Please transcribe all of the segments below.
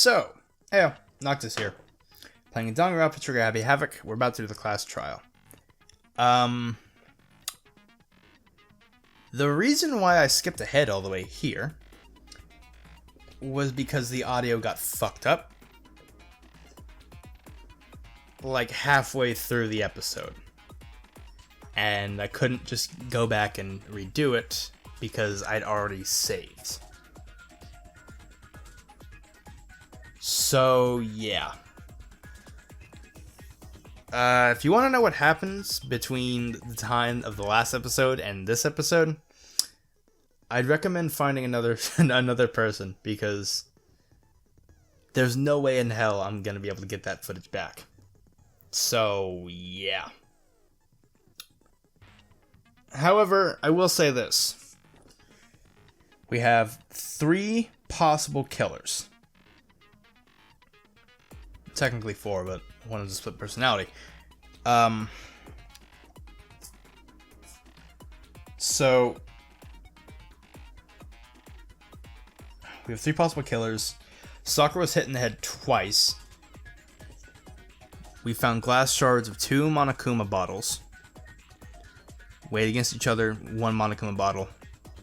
So, hey, Noctus here. Playing Danganronpa Trigger Happy Havoc. We're about to do the class trial. The reason why I skipped ahead all the way here was because the audio got fucked up like halfway through the episode. And I couldn't just go back and redo it because I'd already saved. So, yeah. If you want to know what happens between the time of the last episode and this episode, I'd recommend finding another person, because there's no way in hell I'm going to be able to get that footage back. So, yeah. However, I will say this. We have 3 possible killers. Technically 4, but one is a split personality. So we have 3 possible killers. Sakura was hit in the head twice. We found glass shards of 2 Monokuma bottles. Weighed against each other, 1 Monokuma bottle.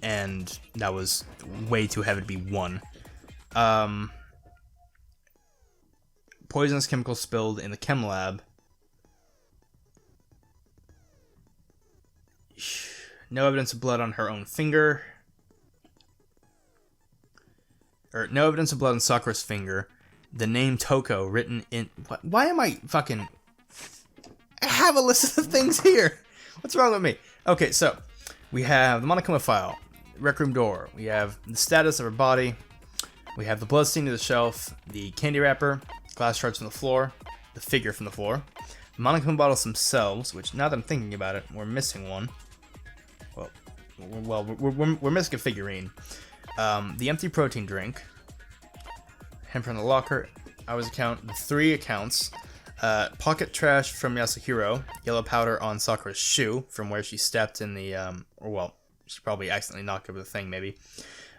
And that was way too heavy to be 1. Poisonous chemicals spilled in the chem lab. No evidence of blood on her own finger. No evidence of blood on Sakura's finger. The name Toko written in... Why am I fucking... I have a list of things here. What's wrong with me? Okay, so we have the Monokuma file. Rec room door. We have the status of her body. We have the blood stain to the shelf. The candy wrapper. Glass shards from the floor, the figure from the floor, the Monokuma bottles themselves, which now that I'm thinking about it, we're missing one. We're missing a figurine. The empty protein drink, him from the locker, hours account, the 3 accounts, pocket trash from Yasuhiro, yellow powder on Sakura's shoe from where she stepped in the, she probably accidentally knocked over the thing, maybe.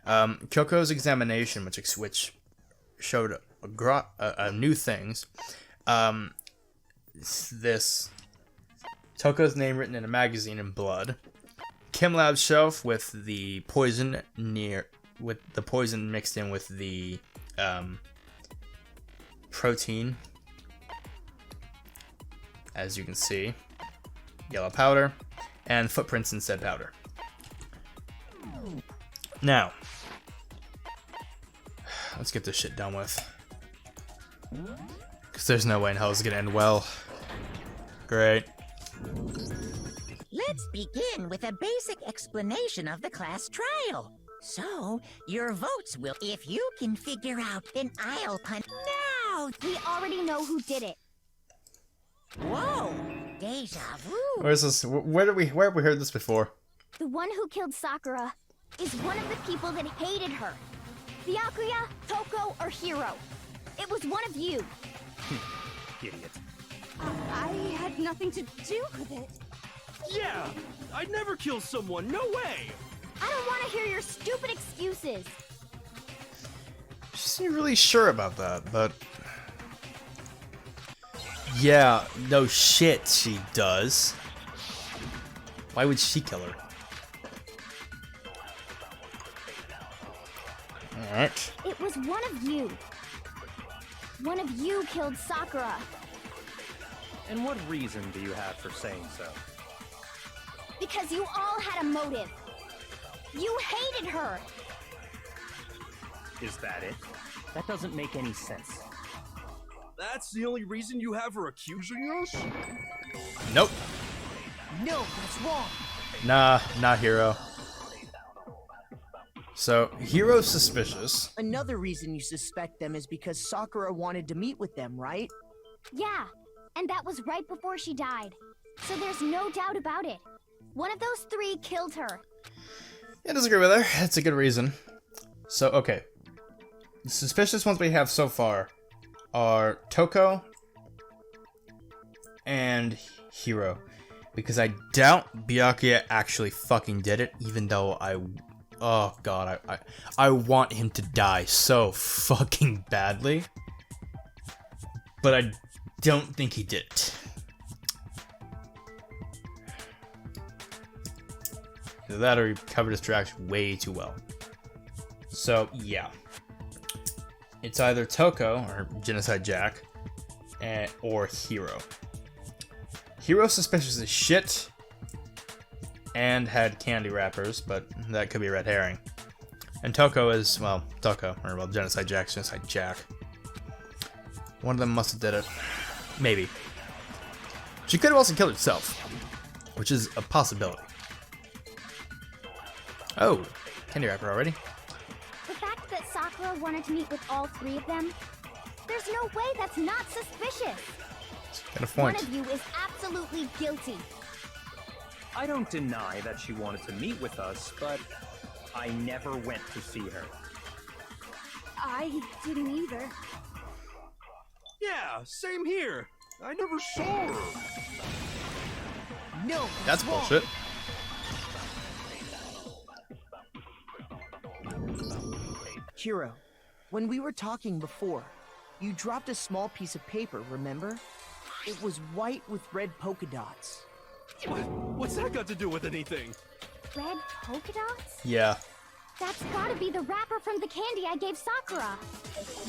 Kyoko's examination, which showed new things. This Toko's name written in a magazine in blood. Chem lab shelf with the poison mixed in with the protein, as you can see. Yellow powder and footprints in said powder. Now, let's get this shit done with. Because there's no way in hell it's gonna end well. Great. Let's begin with a basic explanation of the class trial. So, your votes will... If you can figure out, then I'll punt... Now! We already know who did it. Whoa! Deja vu. Where's this? Where have we heard this before? The one who killed Sakura is one of the people that hated her. Byakuya, Toko, or Hiro. It was one of you. Idiot. I had nothing to do with it. Yeah! I'd never kill someone, no way! I don't want to hear your stupid excuses. She's not really sure about that, but... Yeah, no shit she does. Why would she kill her? Alright. It was one of you. One of you killed Sakura. And what reason do you have for saying so? Because you all had a motive. You hated her. Is that it? That doesn't make any sense. That's the only reason you have her accusing us? Nope. No, that's wrong. Nah, not Hiro. So, Hiro's suspicious. Another reason you suspect them is because Sakura wanted to meet with them, right? Yeah, and that was right before she died. So there's no doubt about it. One of those 3 killed her. I disagree with her. That's a good reason. So, okay. The suspicious ones we have so far are Toko and Hiro. Because I doubt Byakuya actually fucking did it, even though Oh god, I want him to die so fucking badly. But I don't think he did it. Either that or he covered his tracks way too well. So, yeah. It's either Toko, or Genocide Jack, or Hiro. Hiro's suspicious as shit, and had candy wrappers, but that could be a red herring. And Toko is, well, Genocide Jack's Genocide Jack. One of them must have did it. Maybe. She could have also killed herself, which is a possibility. Oh, candy wrapper already? The fact that Sakura wanted to meet with all three of them, there's no way that's not suspicious. Got a point. One of you is absolutely guilty. I don't deny that she wanted to meet with us, but I never went to see her. I didn't either. Yeah, same here. I never saw her. No, That's bullshit. Hiro, when we were talking before, you dropped a small piece of paper, remember? It was white with red polka dots. What's that got to do with anything? Red polka dots? Yeah. That's gotta be the wrapper from the candy I gave Sakura.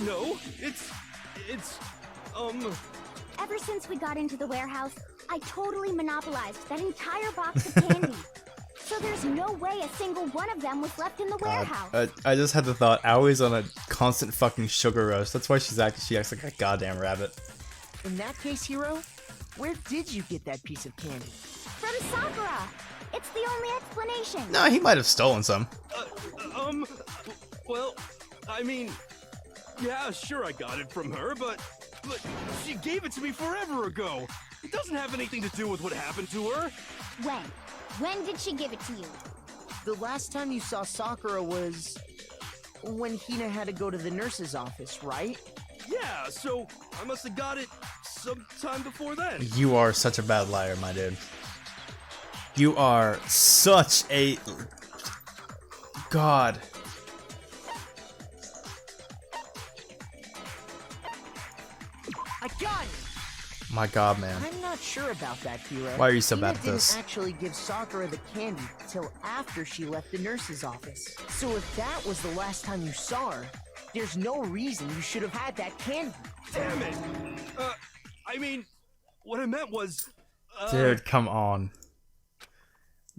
No, it's, Ever since we got into the warehouse, I totally monopolized that entire box of candy. So there's no way a single one of them was left in the warehouse. I just had the thought, Aoi's on a constant fucking sugar rush. That's why she acts like a goddamn rabbit. In that case, Hiro, where did you get that piece of candy? From Sakura! It's the only explanation. No, he might have stolen some. well, I mean, yeah, sure I got it from her, but she gave it to me forever ago. It doesn't have anything to do with what happened to her. When? When did she give it to you? The last time you saw Sakura was when Hina had to go to the nurse's office, right? Yeah, so I must have got it sometime before then. You are such a bad liar, my dude. You are such a... God. I got it! My god, man. I'm not sure about that, Hiro. Why are you so Hina bad at this? didn't actually give Sakura the candy till after she left the nurse's office. So if that was the last time you saw her, there's no reason you should have had that candy. Damn it! I mean, what I meant was... Dude, come on.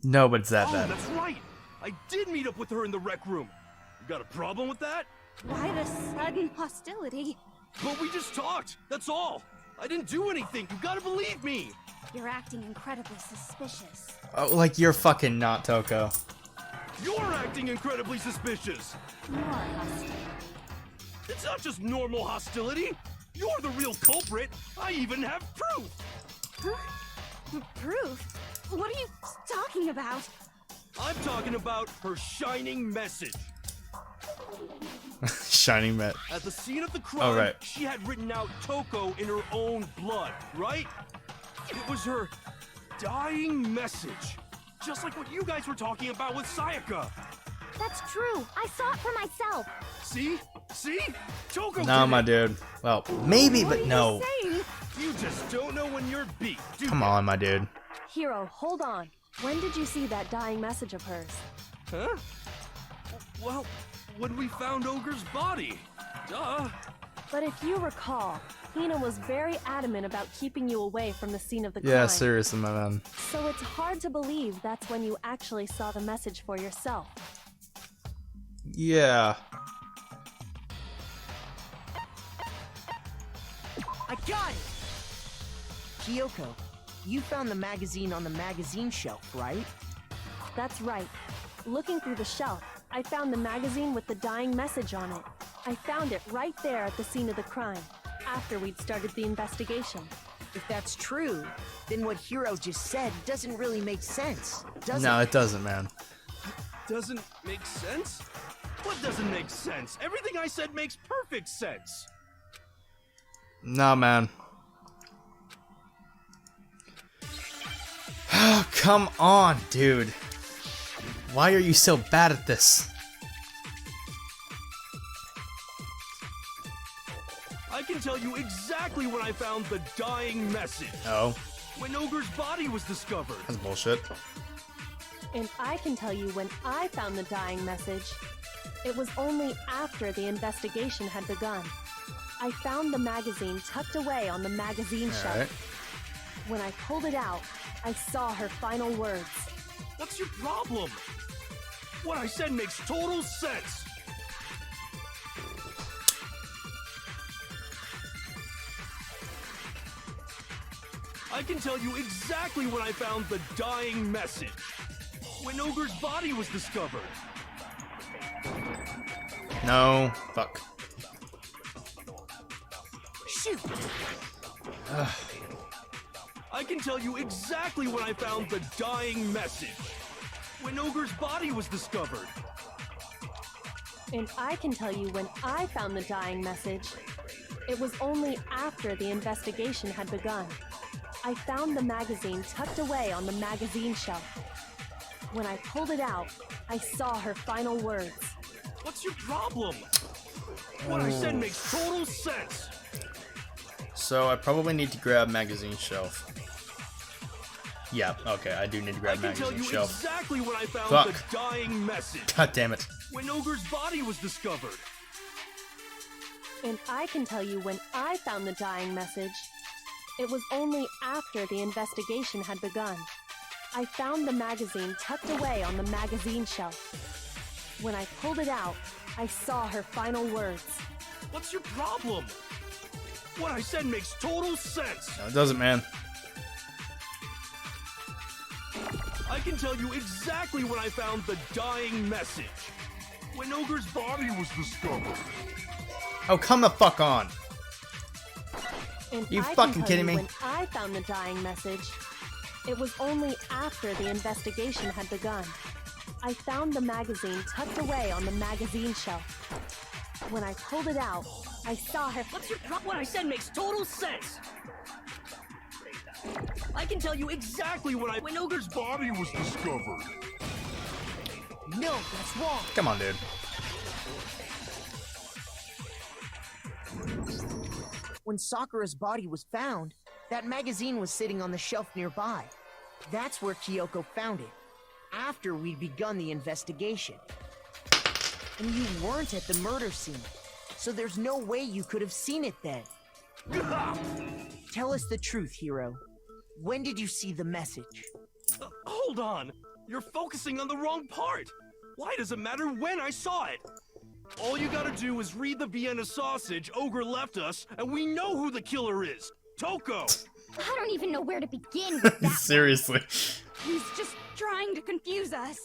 No, but it's that Oh, bad. that's right! I did meet up with her in the rec room. You got a problem with that? Why the sudden hostility? But we just talked, that's all. I didn't do anything, you gotta believe me. You're acting incredibly suspicious. Oh, like you're fucking not Toko. You're acting incredibly suspicious. More hostile. It's not just normal hostility. You're the real culprit. I even have proof. Huh? Proof? What are you talking about? I'm talking about her shining message. Shining Met. At the scene of the crime, Oh, right. she had written out Toko in her own blood, right? It was her dying message. Just like what you guys were talking about with Sayaka. That's true. I saw it for myself. See? See? Toko No, did my it. dude. Well, maybe, but no. You just don't know when you're beat, do Come you? on, my dude. Hiro, hold on. When did you see that dying message of hers? Huh? Well, when we found Ogre's body. Duh. But if you recall, Hina was very adamant about keeping you away from the scene of the crime. Yeah, seriously, my man. So it's hard to believe that's when you actually saw the message for yourself. Yeah. I got it! Kyoko, you found the magazine on the magazine shelf, right? That's right. Looking through the shelf, I found the magazine with the dying message on it. I found it right there at the scene of the crime, after we'd started the investigation. If that's true, then what Hiro just said doesn't really make sense, does No, it? it doesn't, man. Doesn't make sense? What doesn't make sense? Everything I said makes perfect sense. No, man. Oh, come on, dude. Why are you so bad at this? I can tell you exactly when I found the dying message. Oh, When Ogre's body was discovered. that's bullshit. And I can tell you when I found the dying message. It was only after the investigation had begun. I found the magazine tucked away on the magazine shelf. Alright. When I pulled it out, I saw her final words. What's your problem? What I said makes total sense. I can tell you exactly when I found the dying message. When Ogre's body was discovered. No. Fuck. Shoot! I can tell you exactly when I found the dying message. When Ogre's body was discovered. And I can tell you when I found the dying message. It was only after the investigation had begun. I found the magazine tucked away on the magazine shelf. When I pulled it out, I saw her final words. What's your problem? What I said makes total sense. So I probably need to grab magazine shelf. Yeah, okay, I do need to I grab can tell magazine you shelf. exactly when I found Fuck. the dying message. God damn it. When Ogre's body was discovered. And I can tell you when I found the dying message. It was only after the investigation had begun. I found the magazine tucked away on the magazine shelf. When I pulled it out, I saw her final words. What's your problem? What I said makes total sense. No, it doesn't, man. I can tell you exactly when I found the dying message. When Ogre's body was discovered. Oh, come the fuck on. And You I fucking can tell kidding you me? When I found the dying message, it was only after the investigation had begun. I found the magazine tucked away on the magazine shelf. When I pulled it out, I saw her. What's your problem? What I said makes total sense. I can tell you exactly when Ogre's Body was discovered. No, that's wrong. Come on, dude. When Sakura's body was found, that magazine was sitting on the shelf nearby. That's where Kyoko found it, after we'd begun the investigation. And you weren't at the murder scene, so there's no way you could have seen it then. Tell us the truth, Hiro. When did you see the message? Hold on. You're focusing on the wrong part. Why does it matter when I saw it? All you gotta do is read the Vienna sausage Ogre left us, and we know who the killer is. Toko! I don't even know where to begin with that. Seriously. He's just trying to confuse us.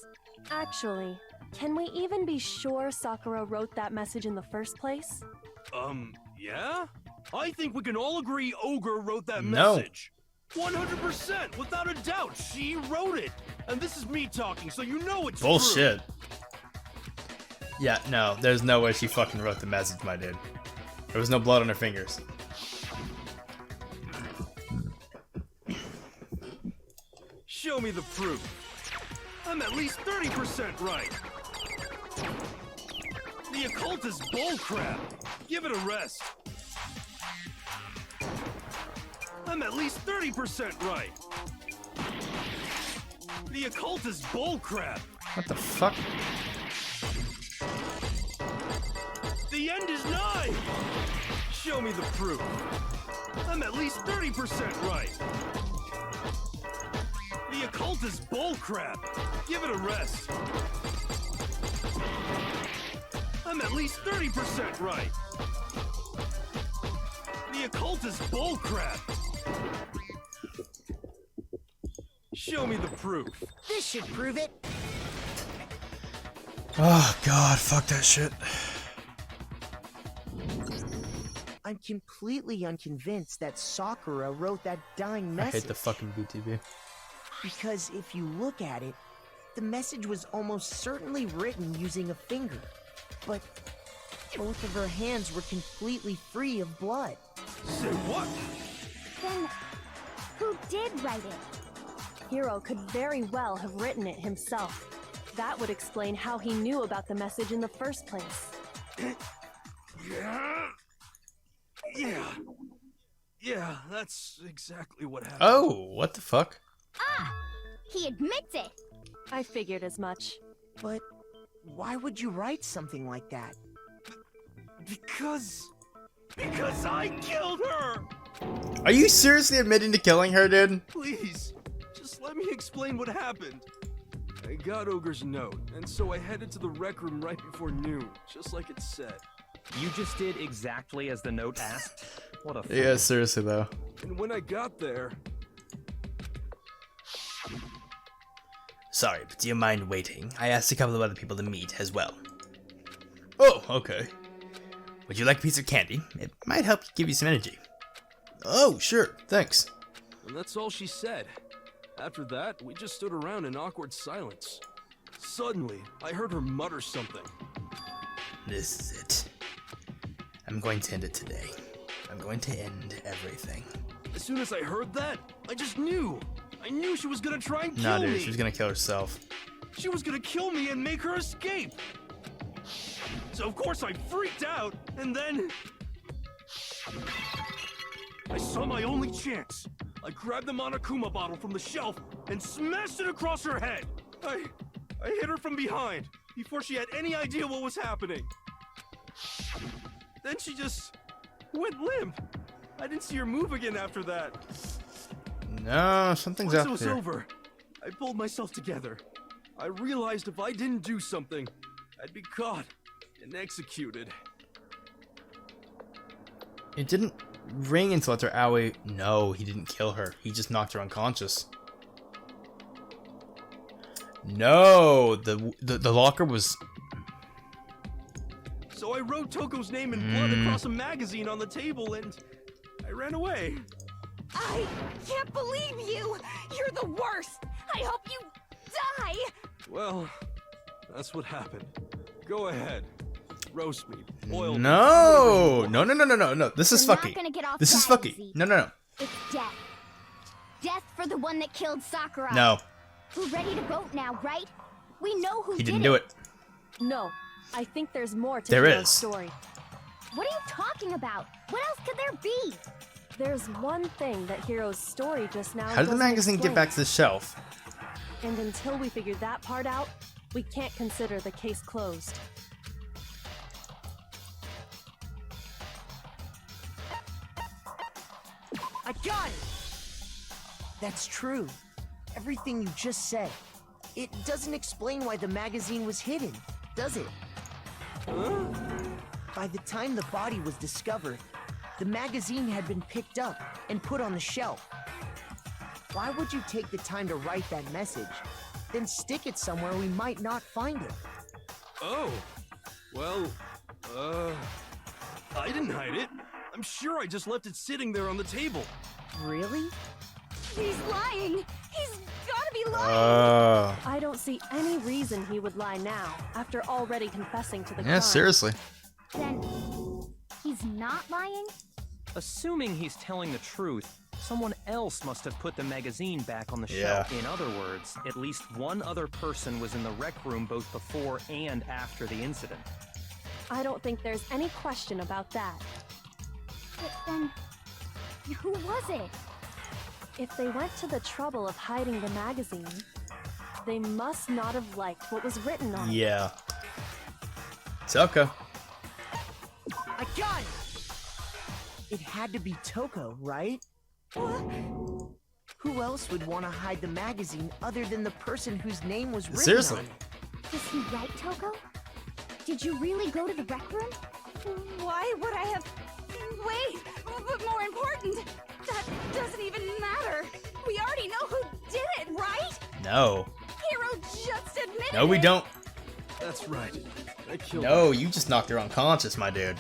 Actually, can we even be sure Sakura wrote that message in the first place? Yeah? I think we can all agree Ogre wrote that No. message. 100%, without a doubt, she wrote it. And this is me talking, so you know it's Bullshit. Yeah, no, there's no way she fucking wrote the message, my dude. There was no blood on her fingers. Show me the proof. I'm at least 30% right. The occult is bullcrap. Give it a rest. I'm at least 30% right. The occult is bullcrap. What the fuck? The end is nigh. Show me the proof. I'm at least 30% right. The occult is bullcrap. Give it a rest. I'm at least 30% right. The occult is bullcrap. Show me the proof. This should prove it. Oh god, fuck that shit. I'm completely unconvinced that Sakura wrote that dying I message. hate the fucking BTV. Because if you look at it, the message was almost certainly written using a finger. But both of her hands were completely free of blood. Say what? Then, who did write it? Hiro could very well have written it himself. That would explain how he knew about the message in the first place. Yeah, that's exactly what happened. Oh, what the fuck? Ah! He admits it! I figured as much. But why would you write something like that? Because I killed her! Are you seriously admitting to killing her, dude? Please, just let me explain what happened. I got Ogre's note, and so I headed to the rec room right before noon, just like it said. You just did exactly as the note asked? What a fool. Yeah, seriously though. And when I got there... Sorry, but do you mind waiting? I asked a couple of other people to meet as well. Oh, okay. Would you like a piece of candy? It might help give you some energy. Oh, sure, thanks. And that's all she said. After that, we just stood around in awkward silence. Suddenly, I heard her mutter something. This is it. I'm going to end it today. I'm going to end everything. As soon as I heard that, I just knew. I knew she was gonna try and kill Nah, me. dude, she was gonna kill herself. She was gonna kill me and make her escape. So of course I freaked out, and then... I saw my only chance. I grabbed the Monokuma bottle from the shelf and smashed it across her head. I hit her from behind before she had any idea what was happening. Then she just went limp. I didn't see her move again after that. No, something's Once up it was here. over, I pulled myself together. I realized if I didn't do something, I'd be caught and executed. It didn't ring until after Aoi. No, he didn't kill her. He just knocked her unconscious. No, the locker was... So I wrote Toko's name in blood across a magazine on the table and I ran away. I can't believe you! You're the worst! I hope you die! Well, that's what happened. Go ahead. Roast me. Boil me. No! No. This is You're not fucky. gonna get off This is that fucky. easy. No. It's death. Death for the one that killed Sakura. No, We're ready to vote now, right? We know who he did didn't do it. No, I think there's more to There Hiro's is. story. What are you talking about? What else could there be? There's one thing that Hiro's story just now How did the doesn't magazine get explain. back to the shelf? And until we figure that part out, we can't consider the case closed. I got it! That's true. Everything you just said. It doesn't explain why the magazine was hidden, does it? Huh? By the time the body was discovered, the magazine had been picked up and put on the shelf. Why would you take the time to write that message, then stick it somewhere we might not find it? Oh. Well, I didn't hide it. I'm sure I just left it sitting there on the table. Really? He's lying! He's gotta be lying! I don't see any reason he would lie now, after already confessing to the Yeah, crime. seriously. Then he's not lying? Assuming he's telling the truth, someone else must have put the magazine back on the Yeah. shelf. In other words, at least one other person was in the rec room both before and after the incident. I don't think there's any question about that. But then, who was it? If they went to the trouble of hiding the magazine, they must not have liked what was written on it. Yeah. Toko. I got it! It had to be Toko, right? Who else would want to hide the magazine other than the person whose name was written Seriously. on it? Is he right, Toko? Did you really go to the rec room? Why would I have... Wait, but more important, that doesn't even matter. We already know who did it, right? No. Hero just admitted No, we it. don't. That's right. I killed No, you just knocked her unconscious, my dude.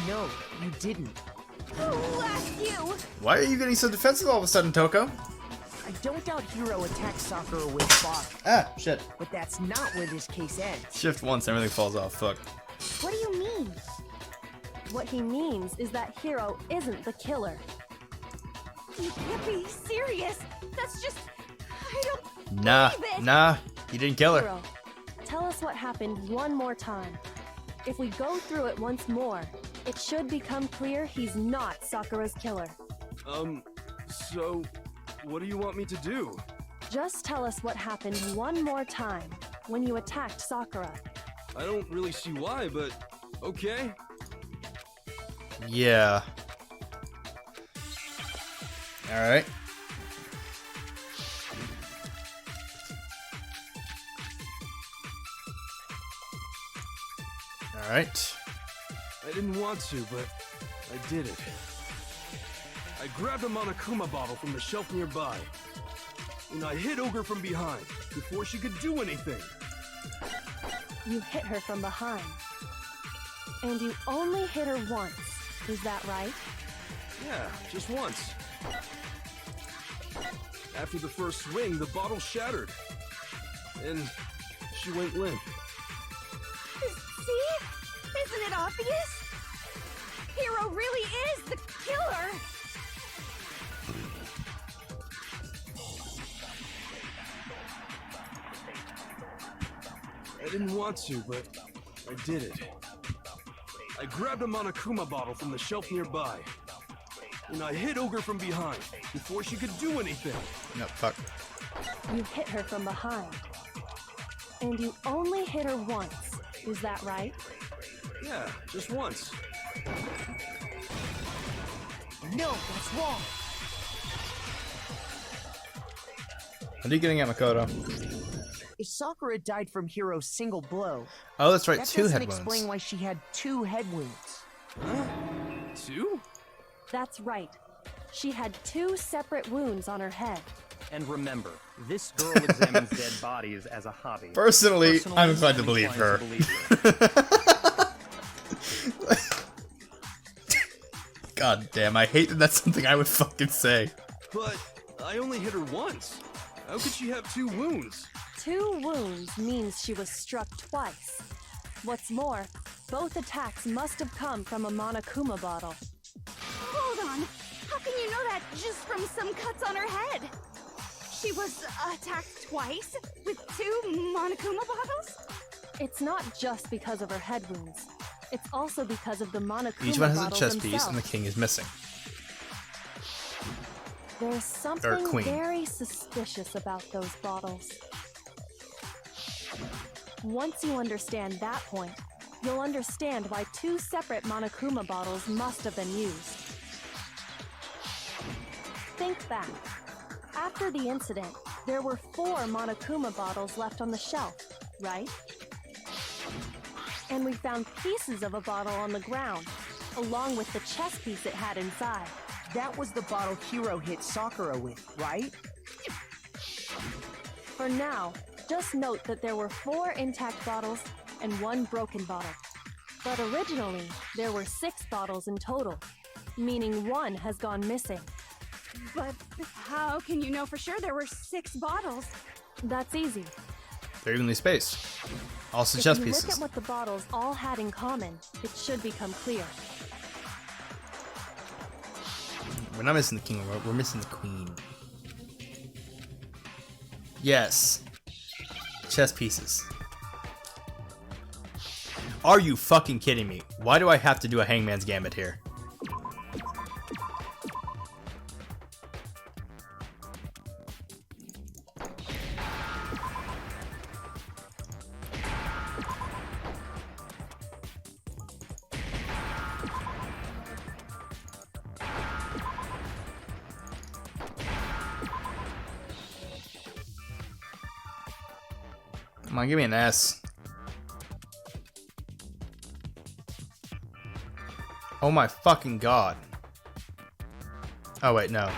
No, you didn't. Who asked you? Why are you getting so defensive all of a sudden, Toko? I don't doubt Hiro attacked Sakura with body, Ah, shit. but that's not where this case ends. Shift once, everything falls off. Fuck. What do you mean? What he means is that Hiro isn't the killer. You can't be serious. That's just... I don't... Nah, believe it. nah. You didn't kill her. Hiro, tell us what happened one more time. If we go through it once more, it should become clear he's not Sakura's killer. So, what do you want me to do? Just tell us what happened one more time when you attacked Sakura. I don't really see why, but okay. Yeah. Alright. Alright. I didn't want to, but I did it. I grabbed a Monokuma bottle from the shelf nearby, and I hit Ogre from behind before she could do anything. You hit her from behind. And you only hit her once. Is that right? Yeah, just once. After the first swing, the bottle shattered, and she went limp. See? Isn't it obvious? Hero really is the killer! I didn't want to, but I did it. I grabbed a Monokuma bottle from the shelf nearby, and I hit Ogre from behind before she could do anything. No, fuck. You hit her from behind. And you only hit her once. Is that right? Yeah, just once. No, that's wrong. What are you getting at, Makoto? If Sakura died from Hiro's single blow, Oh, that's right, that 2 doesn't head explain wounds. why she had 2 head wounds. Huh? 2? That's right. She had 2 separate wounds on her head. And remember, this girl examines dead bodies as a hobby. Personally, I'm glad to I'm believe her. inclined to believe her. God damn, I hate that that's something I would fucking say. But I only hit her once. How could she have 2 wounds? 2 wounds means she was struck twice. What's more, both attacks must have come from a Monokuma bottle. Hold on. How can you know that just from some cuts on her head? She was attacked twice with 2 Monokuma bottles? It's not just because of her head wounds. It's also because of the Monokuma Each one has a bottles chest piece, and the themselves. king is missing. There's something queen. very suspicious about those bottles. Once you understand that point, you'll understand why 2 separate Monokuma bottles must have been used. Think back. After the incident, there were 4 Monokuma bottles left on the shelf, right? And we found pieces of a bottle on the ground, along with the chest piece it had inside. That was the bottle Hiro hit Sakura with, right? For now, just note that there were 4 intact bottles and 1 broken bottle. But originally, there were 6 bottles in total, meaning 1 has gone missing. But how can you know for sure there were 6 bottles? That's easy. They're evenly spaced. Also If chest you pieces. look at what the bottles all had in common, it should become clear. We're not missing the king, we're missing the queen. Yes. Chess pieces. Are you fucking kidding me? Why do I have to do a hangman's gambit here? Come on, give me an S. Oh my fucking god. Oh wait, no.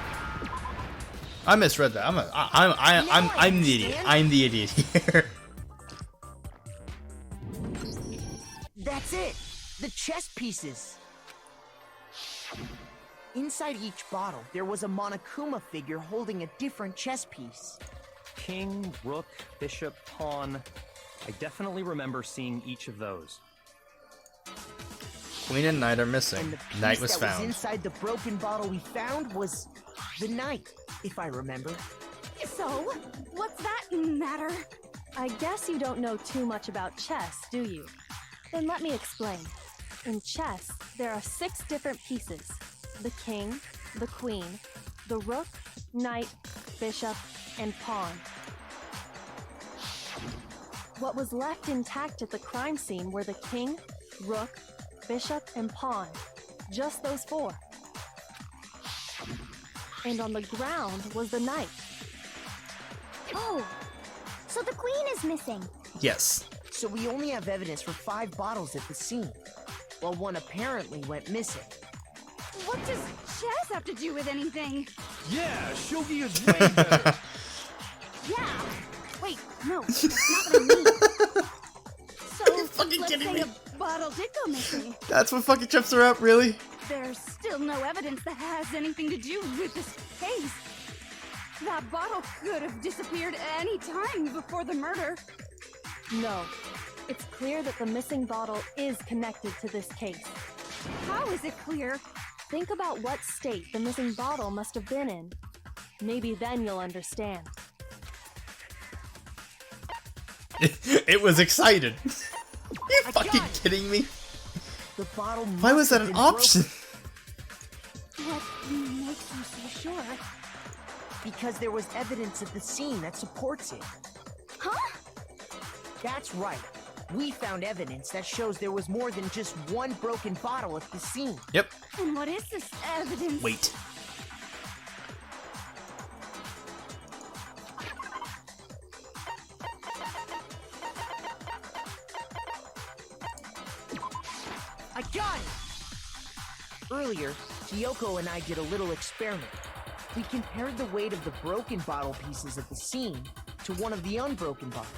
I misread that. I'm the idiot. I'm the idiot here. That's it! The chest pieces! Inside each bottle, there was a Monokuma figure holding a different chess piece. King, rook, bishop, pawn. I definitely remember seeing each of those. Queen and knight are missing. And the piece Knight was that found. was inside the broken bottle we found was the knight, if I remember. So, what's that matter? I guess you don't know too much about chess, do you? Then let me explain. In chess, there are 6 different pieces. The king, the queen, the rook, knight, bishop, and pawn. What was left intact at the crime scene were the king, rook, bishop, and pawn. Just those 4. And on the ground was the knight. Oh, so the queen is missing. Yes. So we only have evidence for 5 bottles at the scene, while one apparently went missing. What does chess have to do with anything? Yeah, shogi is way better. Yeah. Wait, no, that's not what I mean. So, fucking let's kidding say me? a bottle did go missing. That's what fucking trips her up, really? There's still no evidence that has anything to do with this case. That bottle could have disappeared any time before the murder. No. It's clear that the missing bottle is connected to this case. How is it clear? Think about what state the missing bottle must have been in. Maybe then you'll understand. It was excited. You fucking kidding me? The bottle. Why was that an option? What makes you so sure? Because there was evidence at the scene that supports it. Huh? That's right. We found evidence that shows there was more than just one broken bottle at the scene. Yep. And what is this evidence? Wait. I got it! Earlier, Kyoko and I did a little experiment. We compared the weight of the broken bottle pieces at the scene to one of the unbroken bottles.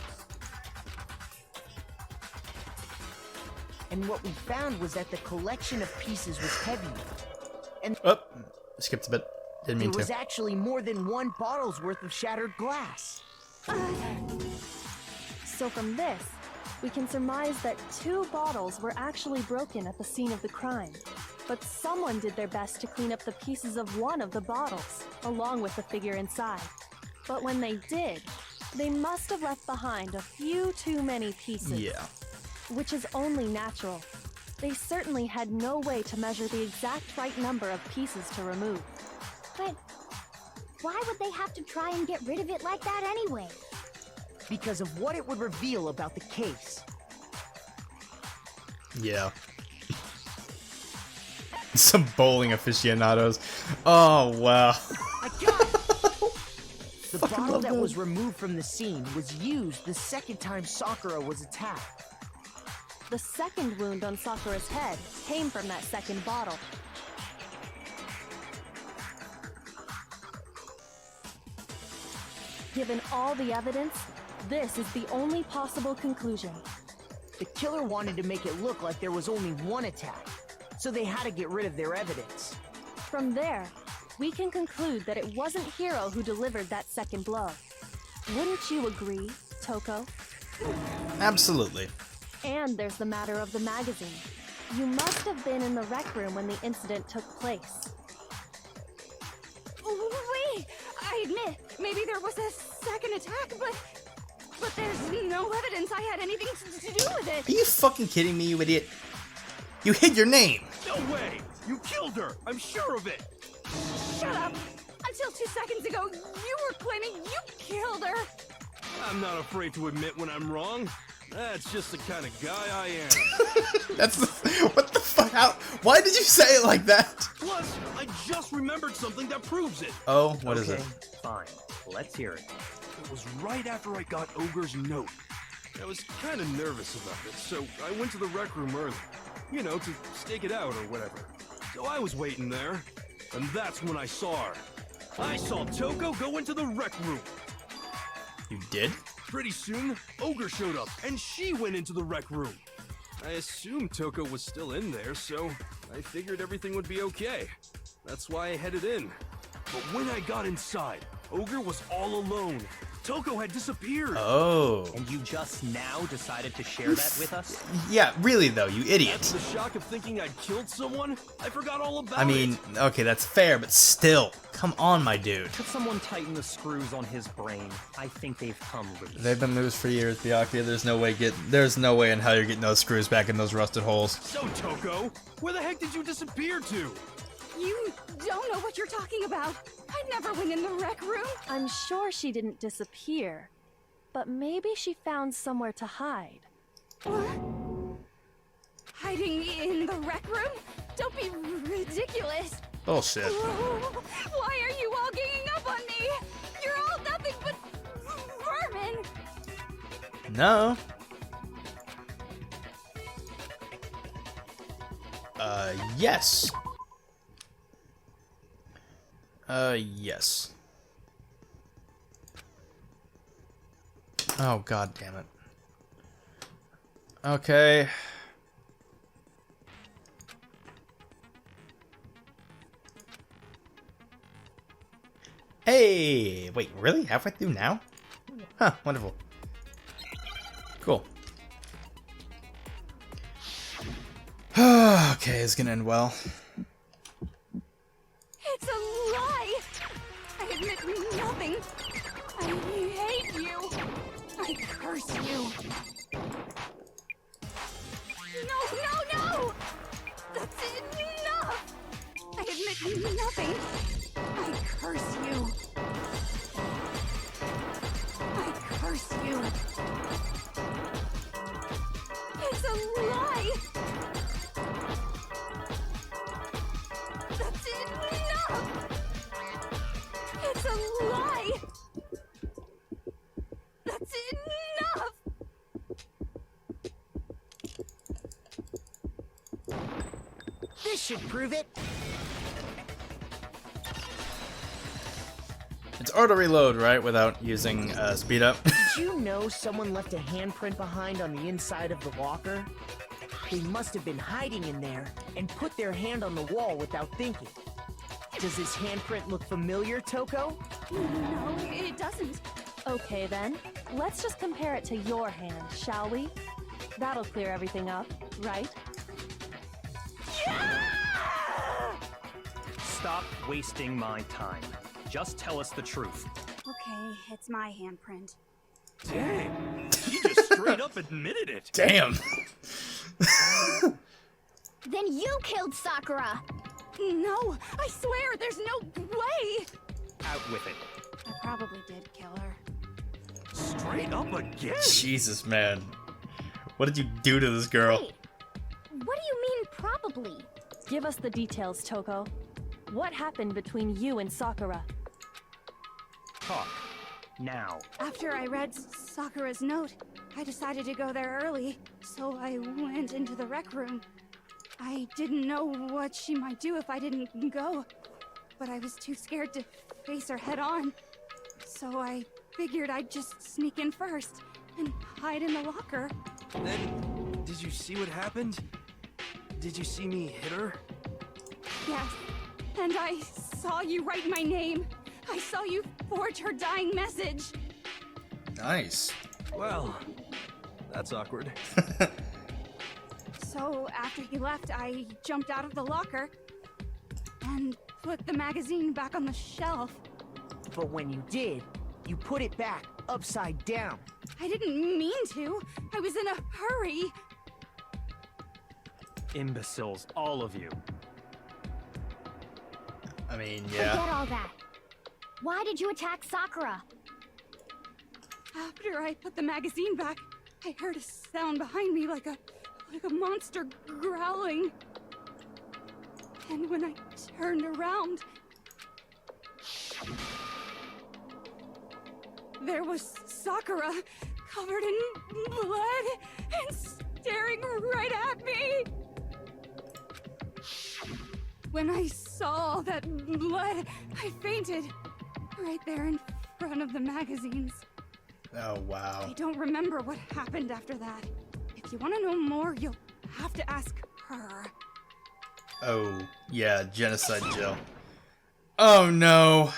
And what we found was that the collection of pieces was heavier. And Oh, skipped a bit. Didn't mean there was to. actually more than one bottle's worth of shattered glass. So from this, we can surmise that 2 bottles were actually broken at the scene of the crime. But someone did their best to clean up the pieces of one of the bottles, along with the figure inside. But when they did, they must have left behind a few too many pieces. Yeah. Which is only natural. They certainly had no way to measure the exact right number of pieces to remove. But why would they have to try and get rid of it like that anyway? Because of what it would reveal about the case. Yeah. Some bowling aficionados. Oh, wow. I got it! The bottle love that those. was removed from the scene was used the second time Sakura was attacked. The second wound on Sakura's head came from that second bottle. Given all the evidence, this is the only possible conclusion. The killer wanted to make it look like there was only one attack, so they had to get rid of their evidence. From there, we can conclude that it wasn't Hiro who delivered that second blow. Wouldn't you agree, Toko? Absolutely. And there's the matter of the magazine. You must have been in the rec room when the incident took place. Wait, I admit, maybe there was a second attack, but there's no evidence I had anything to do with it. Are you fucking kidding me, you idiot? You hid your name. No way! You killed her! I'm sure of it! Shut up! Until 2 seconds ago, you were claiming you killed her. I'm not afraid to admit when I'm wrong. That's just the kind of guy I am. That's what the fuck? Why did you say it like that? Plus, I just remembered something that proves it. Oh, what is Okay, it? fine. Let's hear it. It was right after I got Ogre's note. I was kind of nervous about it, so I went to the rec room early. You know, to stake it out or whatever. So I was waiting there, and that's when I saw her. I saw Toko go into the rec room. You did? Pretty soon, Ogre showed up, and she went into the rec room. I assumed Toko was still in there, so I figured everything would be okay. That's why I headed in. But when I got inside, Ogre was all alone. Toko had disappeared. Oh. And you just now decided to share that with us? Yeah, really though, you idiot. After the shock of thinking I'd killed someone, I forgot all about it. I mean, okay, that's fair, but still. Come on, my dude. Could someone tighten the screws on his brain? I think they've come loose. They've been loose for years, Byakuya. There's no way in hell you're getting those screws back in those rusted holes. So, Toko, where the heck did you disappear to? You don't know what you're talking about. I never went in the rec room. I'm sure she didn't disappear, but maybe she found somewhere to hide. What? Hiding in the rec room? Don't be ridiculous. Bullshit. Why are you all ganging up on me? You're all nothing but vermin. No. Yes. Yes. Oh, god damn it. Okay. Hey! Wait, really? Halfway through now? Huh, wonderful. Cool. Okay, it's gonna end well. It's a lie. I admit nothing. I hate you. I curse you. No! That's enough. I admit nothing. I curse you. I curse you. It's a lie. That's enough. It's a lie. That's enough. This should prove it. It's auto reload, right? Without using speed up. Did you know someone left a handprint behind on the inside of the locker? They must have been hiding in there and put their hand on the wall without thinking. Does this handprint look familiar, Toko? No, it doesn't. Okay then, let's just compare it to your hand, shall we? That'll clear everything up, right? Stop wasting my time. Just tell us the truth. Okay, it's my handprint. Dang, he just straight up admitted it. Damn. Then you killed Sakura! No, I swear, there's no way! Out with it. I probably did kill her. Straight up again. Jesus, man. What did you do to this girl? Wait, what do you mean probably? Give us the details, Toko. What happened between you and Sakura? Talk. Now. After I read Sakura's note, I decided to go there early, so I went into the rec room. I didn't know what she might do if I didn't go, but I was too scared to face her head on. So I figured I'd just sneak in first and hide in the locker. Then, did you see what happened? Did you see me hit her? Yes, and I saw you write my name. I saw you forge her dying message. Nice. Well, that's awkward. So after you left, I jumped out of the locker and put the magazine back on the shelf. But when you did, you put it back upside down. I didn't mean to. I was in a hurry. Imbeciles, all of you. I mean, Forget yeah. all that. Why did you attack Sakura? After I put the magazine back, I heard a sound behind me like a monster growling. And when I turned around, there was Sakura, covered in blood and staring right at me. When I saw all that blood, I fainted right there in front of the magazines. Oh, wow. I don't remember what happened after that. If you want to know more, you'll have to ask her. Oh, yeah, Genocide Jill. Oh, no.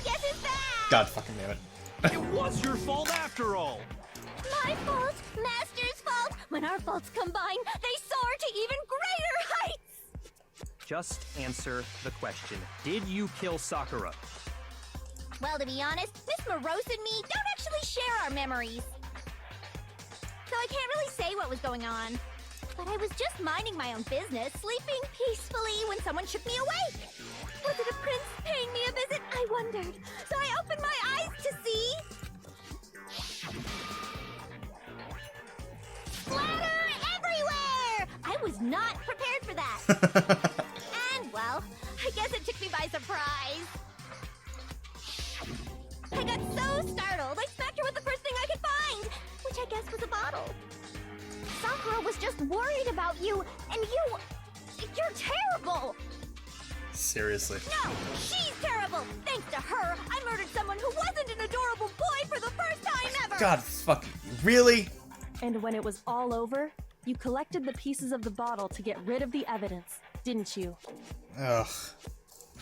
Guess who's back? God fucking damn it. It was your fault after all. My fault, Master's fault. When our faults combine, they soar to even greater heights. Just answer the question. Did you kill Sakura? Well, to be honest, Miss Morose and me don't actually share our memories. So I can't really say what was going on. But I was just minding my own business, sleeping peacefully when someone shook me awake. Was it a prince paying me a visit? I wondered. So I opened my eyes to see... splatter everywhere! I was not prepared for that. And, well, I guess it took me by surprise. I got so startled, I smacked her with the first thing I could find, which I guess was a bottle. Sakura was just worried about you, and you're terrible! Seriously. No, she's terrible! Thanks to her, I murdered someone who wasn't an adorable boy for the first time ever! God fucking... Really? And when it was all over, you collected the pieces of the bottle to get rid of the evidence, didn't you? Ugh.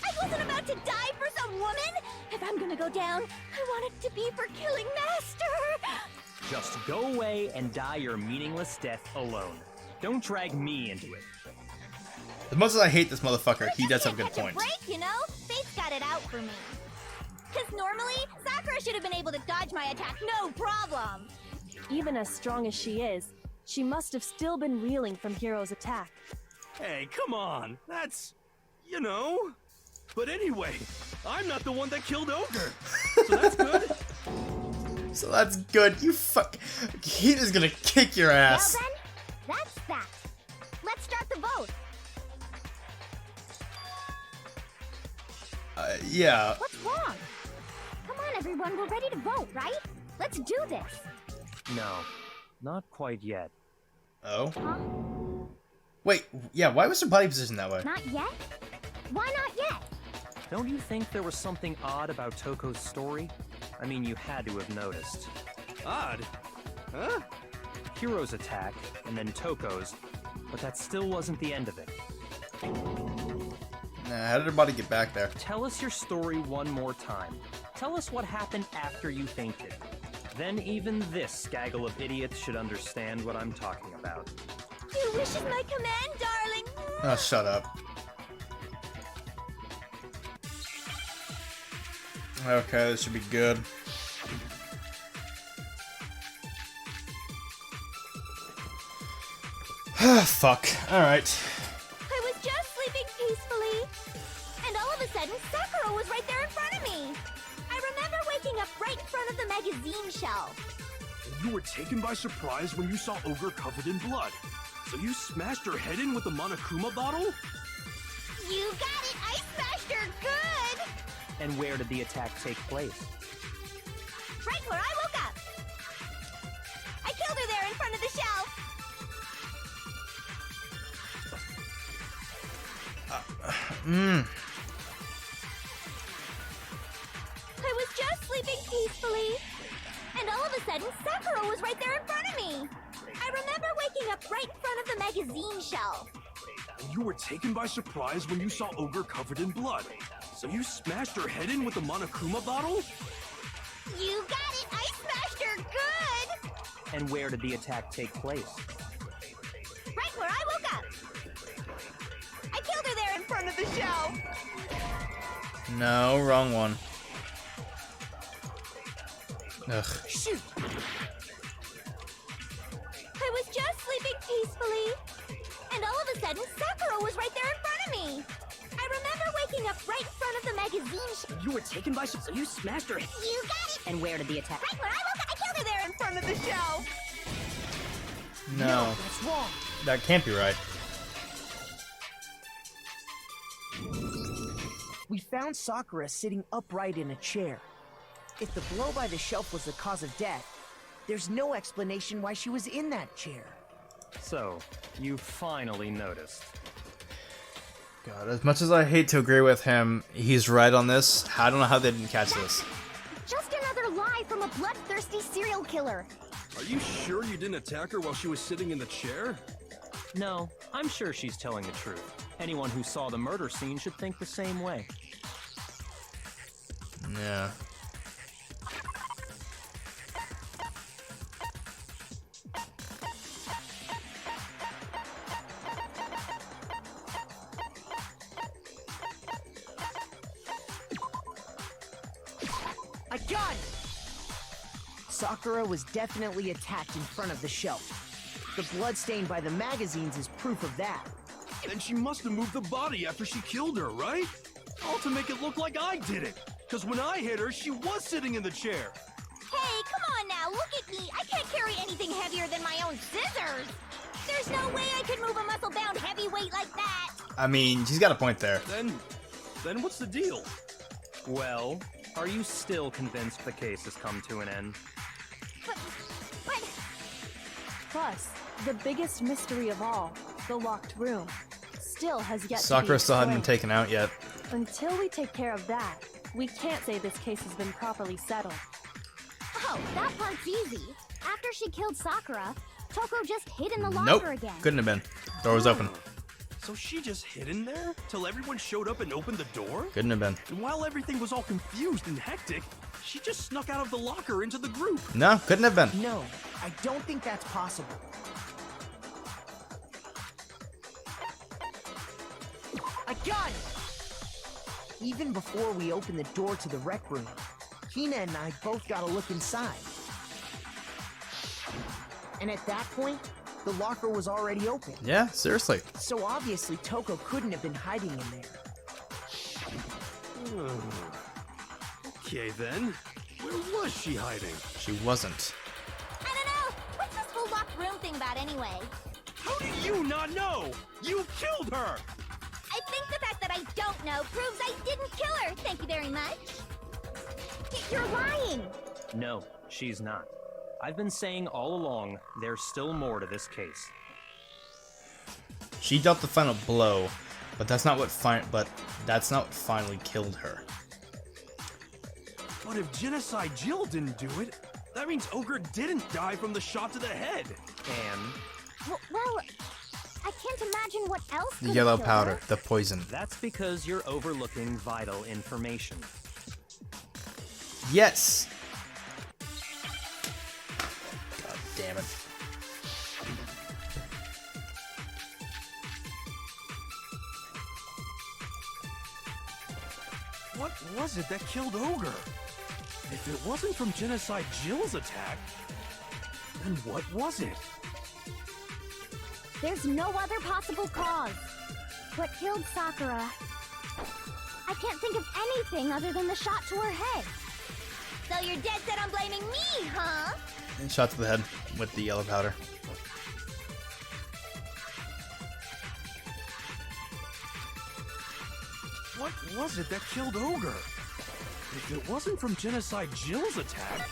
I wasn't about to die for some woman! If I'm gonna go down, I want it to be for killing Master! Just go away and die your meaningless death alone. Don't drag me into it. As much as I hate this motherfucker, he does have a good Catch point. a break, you know? Fate's got it out for me. Cause normally, Sakura should have been able to dodge my attack, no problem! Even as strong as she is, she must have still been reeling from Hiro's attack. Hey, come on. That's, you know. But anyway, I'm not the one that killed Ogre. So that's good. So that's good. You fuck. He is gonna kick your ass. Well then, that's that. Let's start the vote. Yeah. What's wrong? Come on, everyone, we're ready to vote, right? Let's do this. No, not quite yet. Oh. Huh? Wait. Yeah. Why was her body positioned that way? Not yet? Why not yet? Don't you think there was something odd about Toko's story? I mean, you had to have noticed. Odd. Huh? Hiro's attack, and then Toko's, but that still wasn't the end of it. Nah, how did her body get back there? Tell us your story one more time. Tell us what happened after you fainted. Then even this gaggle of idiots should understand what I'm talking about. Your wish is my command, darling. Oh, shut up. Okay, this should be good. Fuck. Alright. I was just sleeping peacefully, and all of a sudden, Sakura was right there in front of me. I remember waking up right in front of the magazine shelf. You were taken by surprise when you saw Ogre covered in blood. So you smashed her head in with the Monokuma bottle? You got it! I smashed her good! And where did the attack take place? Right where I woke up. I killed her there in front of the shelf. I was just sleeping peacefully, and all of a sudden, Sakura was right there in front of me. I remember waking up right in front of the magazine shelf. You were taken by surprise when you saw Ogre covered in blood. So you smashed her head in with the Monokuma bottle? You got it! I smashed her good! And where did the attack take place? Right where I woke up. I killed her there in front of the shelf. No, wrong one. Ugh. Shoot! I was just sleeping peacefully, and all of a sudden, Sakura was right there in front of me. I remember waking up right in front of the magazine shelf. You were taken by surprise. So you smashed her. You got it! And where did the attack? Right where I woke up, I killed her there in front of the shelf. No. That's wrong. That can't be right. We found Sakura sitting upright in a chair. If the blow by the shelf was the cause of death, there's no explanation why she was in that chair. So, you finally noticed. God, as much as I hate to agree with him, he's right on this. I don't know how they didn't catch this. Just another lie from a bloodthirsty serial killer. Are you sure you didn't attack her while she was sitting in the chair? No, I'm sure she's telling the truth. Anyone who saw the murder scene should think the same way. Yeah. A gun! Sakura was definitely attacked in front of the shelf. The blood stain by the magazines is proof of that. Then she must have moved the body after she killed her, right? All to make it look like I did it. Because when I hit her, she was sitting in the chair. Hey, come on now, look at me. I can't carry anything heavier than my own scissors. There's no way I could move a muscle-bound heavyweight like that. I mean, she's got a point there. Then what's the deal? Well, are you still convinced the case has come to an end? But... Plus, the biggest mystery of all, the locked room, still has yet to be Sakura still hadn't been explained. taken out yet. Until we take care of that, we can't say this case has been properly settled. Oh, that part's easy. After she killed Sakura, Toko just hid in the Nope. locker again. Couldn't have been. Door was open. So she just hid in there till everyone showed up and opened the door? Couldn't have been. And while everything was all confused and hectic, she just snuck out of the locker into the group. No, couldn't have been. No, I don't think that's possible. A gun! Even before we opened the door to the rec room, Hina and I both got a look inside. And at that point, the locker was already open. Yeah, seriously. So obviously Toko couldn't have been hiding in there. Okay then, where was she hiding? She wasn't. I don't know. What's this whole locked room thing about anyway? How do you not know? You killed her! I think the fact that I don't know proves I didn't kill her. Thank you very much. You're lying. No, she's not. I've been saying all along, there's still more to this case. She dealt the final blow, but that's not what finally killed her. But if Genocide Jill didn't do it, that means Ogre didn't die from the shot to the head. And Well, I can't imagine what else The could yellow kill powder, her. the poison. that's because you're overlooking vital information. Yes! God damn it. What was it that killed Ogre? If it wasn't from Genocide Jill's attack, then what was it? There's no other possible cause. What killed Sakura? I can't think of anything other than the shot to her head. So you're dead set on blaming me, huh? And shot to the head with the yellow powder. What was it that killed Ogre? If it wasn't from Genocide Jill's attack,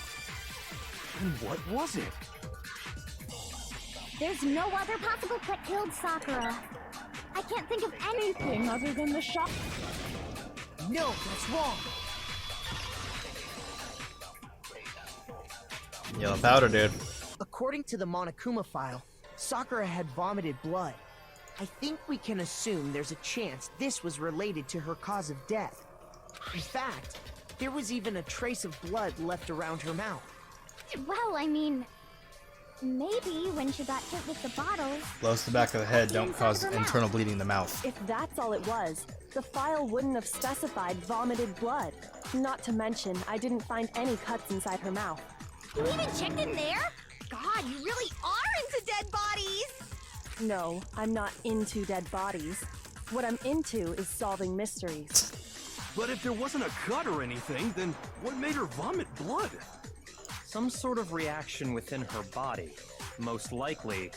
then what was it? There's no other possible what killed Sakura. I can't think of anything other than the shot. No, that's wrong. Yellow powder, dude. According to the Monokuma file, Sakura had vomited blood. I think we can assume there's a chance this was related to her cause of death. In fact, there was even a trace of blood left around her mouth. Well, I mean, maybe when she got hit with the bottles. Blows to the back of the head, don't Inside cause of her mouth. internal bleeding in the mouth. If that's all it was, the file wouldn't have specified vomited blood. Not to mention, I didn't find any cuts inside her mouth. You even checked in there? God, you really are into dead bodies! No, I'm not into dead bodies. What I'm into is solving mysteries. But if there wasn't a cut or anything, then what made her vomit blood? Some sort of reaction within her body. Most likely,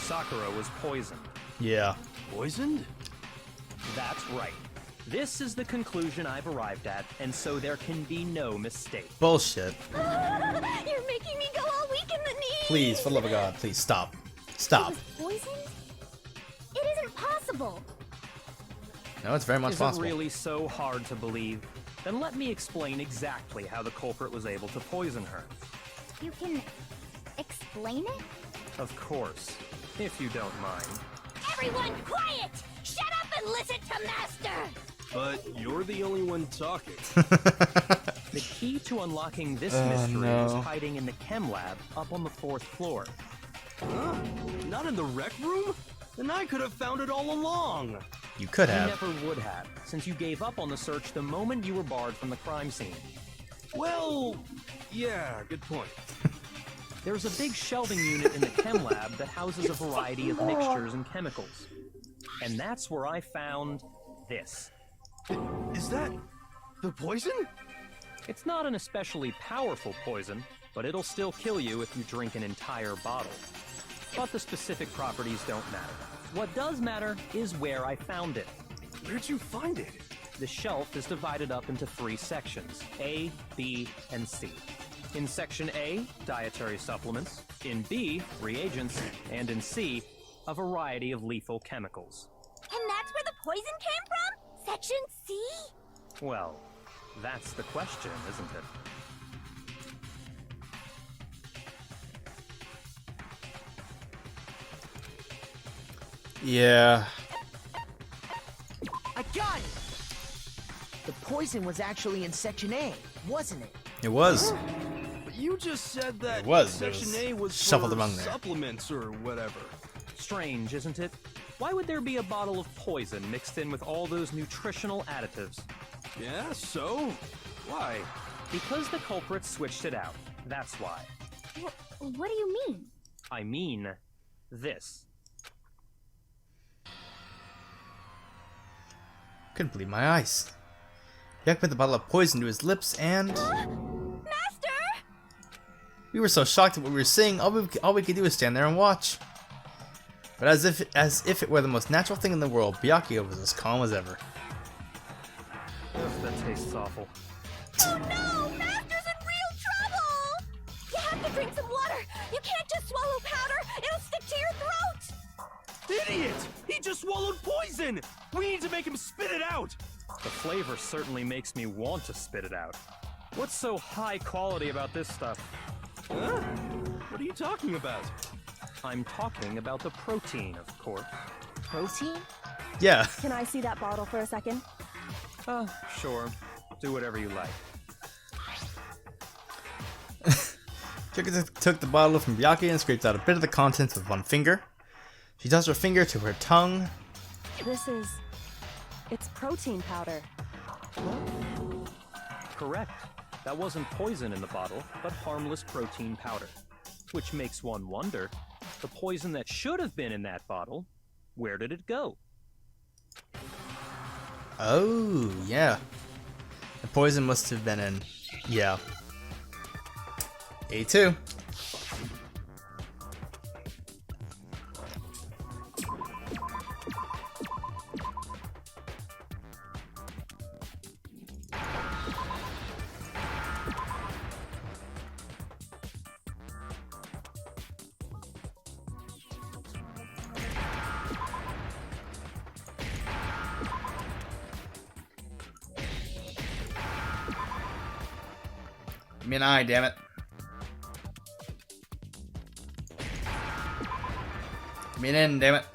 Sakura was poisoned. Yeah. Poisoned? That's right. This is the conclusion I've arrived at, and so there can be no mistake. Bullshit. You're making me go all weak in the knees! Please, for the love of God, please stop. Stop. It was poisoned? It isn't possible! No, it's very much Is possible. it really so hard to believe? Then let me explain exactly how the culprit was able to poison her. You can explain it? Of course, if you don't mind. Everyone quiet! Shut up and listen to Master! But you're the only one talking. The key to unlocking this Oh, mystery no. is hiding in the chem lab up on the 4th floor. Huh? Not in the rec room? Then I could have found it all along. You could You have. never would have, since you gave up on the search the moment you were barred from the crime scene. Well, yeah, good point. There's a big shelving unit in the chem lab that houses a variety of mixtures and chemicals. And that's where I found this. Is that the poison? It's not an especially powerful poison, but it'll still kill you if you drink an entire bottle. But the specific properties don't matter. What does matter is where I found it. Where'd you find it? The shelf is divided up into 3 sections, A, B, and C. In Section A, dietary supplements. In B, reagents. And in C, a variety of lethal chemicals. And that's where the poison came from? Section C? Well, that's the question, isn't it? Yeah. I got it! The poison was actually in Section A, wasn't it? It was. But you just said that It was. Section It was A was shuffled for among there. supplements or whatever. Strange, isn't it? Why would there be a bottle of poison mixed in with all those nutritional additives? Yeah, so? Why? Because the culprits switched it out. That's why. What do you mean? I mean, this. Couldn't believe my eyes. Yak put the bottle of poison to his lips and... Master! We were so shocked at what we were seeing, all we could do was stand there and watch. But as if it were the most natural thing in the world, Byakuya was as calm as ever. Ugh, that tastes awful. Oh no! Master's in real trouble! You have to drink some water! You can't just swallow powder! It'll stick to your throat! Idiot! He just swallowed poison! We need to make him spit it out! The flavor certainly makes me want to spit it out. What's so high quality about this stuff? Huh? What are you talking about? I'm talking about the protein, of course. Protein? Yeah. Can I see that bottle for a second? Sure. Do whatever you like. Chika took the bottle from Byakuya and scraped out a bit of the contents with one finger. She tossed her finger to her tongue. It's protein powder. Correct. That wasn't poison in the bottle, but harmless protein powder. Which makes one wonder, the poison that should have been in that bottle, where did it go? Oh, yeah. The poison must have been in... Yeah. A2. Give me an eye, damn it. Give me an N, damn it.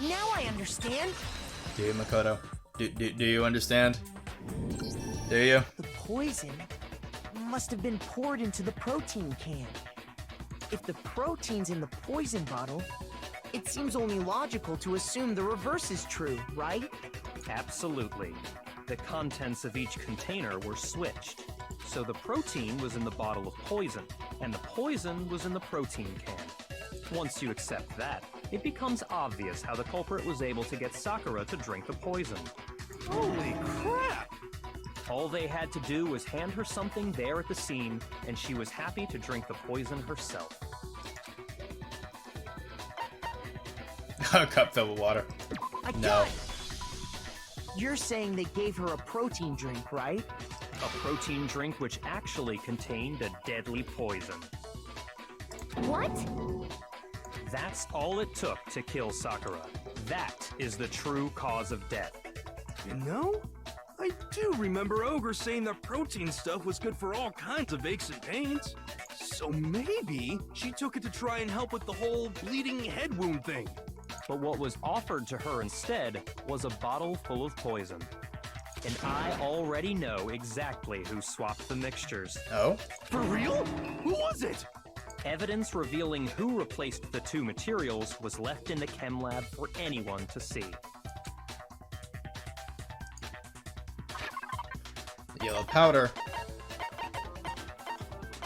Now I understand. Do you, Makoto? Do you understand? Do you? The poison must have been poured into the protein can. If the protein's in the poison bottle, it seems only logical to assume the reverse is true, right? Absolutely. The contents of each container were switched. So the protein was in the bottle of poison, and the poison was in the protein can. Once you accept that, it becomes obvious how the culprit was able to get Sakura to drink the poison. Holy crap! All they had to do was hand her something there at the scene, and she was happy to drink the poison herself. A cup filled with water. I No. got it. You're saying they gave her a protein drink, right? A protein drink which actually contained a deadly poison. What? That's all it took to kill Sakura. That is the true cause of death. You know, I do remember Ogre saying that protein stuff was good for all kinds of aches and pains. So maybe she took it to try and help with the whole bleeding head wound thing. But what was offered to her instead was a bottle full of poison. And I already know exactly who swapped the mixtures. Oh? For real? Who was it? Evidence revealing who replaced the two materials was left in the chem lab for anyone to see. yellow powder.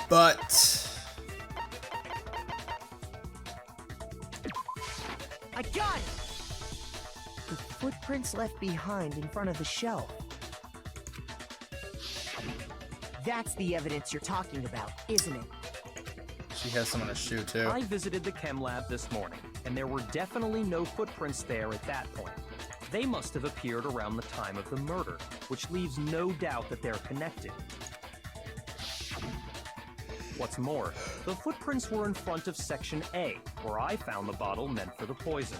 But I got it! The footprints left behind in front of the shelf. That's the evidence you're talking about, isn't it? she has some on her shoe too. I visited the chem lab this morning, and there were definitely no footprints there at that point. They must have appeared around the time of the murder, which leaves no doubt that they're connected. What's more, the footprints were in front of Section A, where I found the bottle meant for the poison.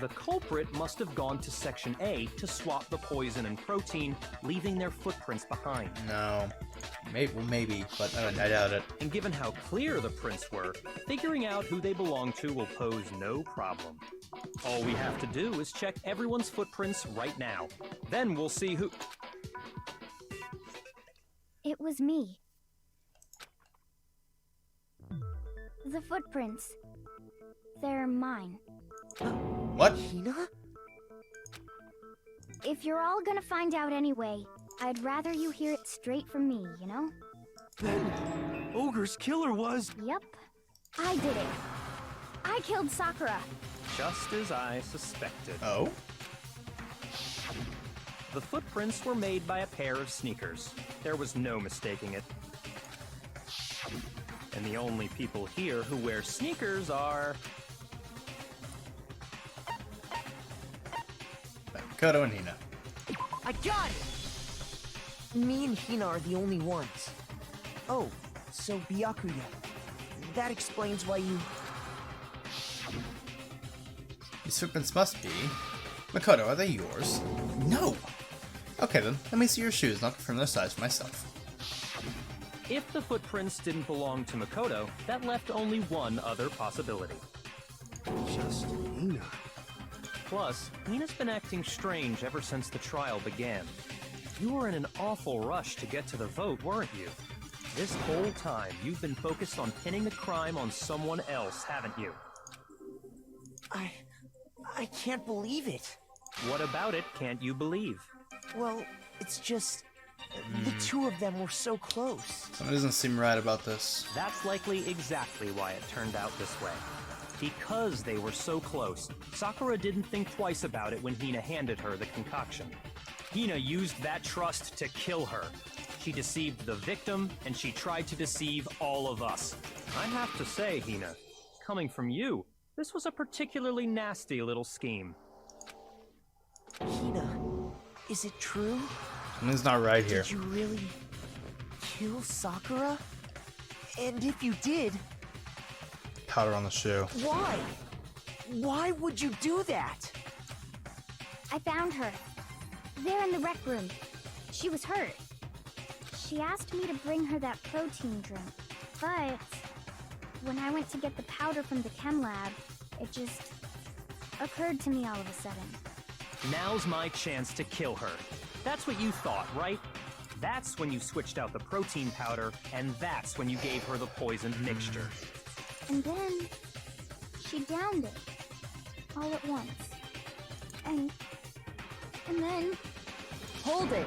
The culprit must have gone to Section A to swap the poison and protein, leaving their footprints behind. No. Maybe, but I doubt it. And given how clear the prints were, figuring out who they belong to will pose no problem. All we have to do is check everyone's footprints right now. Then we'll see who... It was me. The footprints. They're mine. What? Hina? If you're all gonna find out anyway, I'd rather you hear it straight from me, you know? Then, Ogre's killer was... Yep. I did it. I killed Sakura. Just as I suspected. Oh? The footprints were made by a pair of sneakers. There was no mistaking it. And the only people here who wear sneakers are... Kodo and Hina. I got it! Me and Hina are the only ones. Oh, so Byakuya. That explains why you... These footprints must be... Makoto, are they yours? No! Okay then, let me see your shoes and I'll confirm their size for myself. If the footprints didn't belong to Makoto, that left only one other possibility. Just Hina. Plus, Hina's been acting strange ever since the trial began. You were in an awful rush to get to the vote, weren't you? This whole time, you've been focused on pinning the crime on someone else, haven't you? I can't believe it. What about it can't you believe? Well, it's just... The two of them were so close. Something doesn't seem right about this. That's likely exactly why it turned out this way. Because they were so close, Sakura didn't think twice about it when Hina handed her the concoction. Hina used that trust to kill her. She deceived the victim, and she tried to deceive all of us. I have to say, Hina, coming from you, this was a particularly nasty little scheme. Hina, is it true? Something's not right here. Did you really kill Sakura? And if you did, Powder on the shoe. why? Why would you do that? I found her. There in the rec room. She was hurt. She asked me to bring her that protein drink. But when I went to get the powder from the chem lab, it just occurred to me all of a sudden. Now's my chance to kill her. That's what you thought, right? That's when you switched out the protein powder, and that's when you gave her the poisoned mixture. And then she downed it all at once. And then Hold it.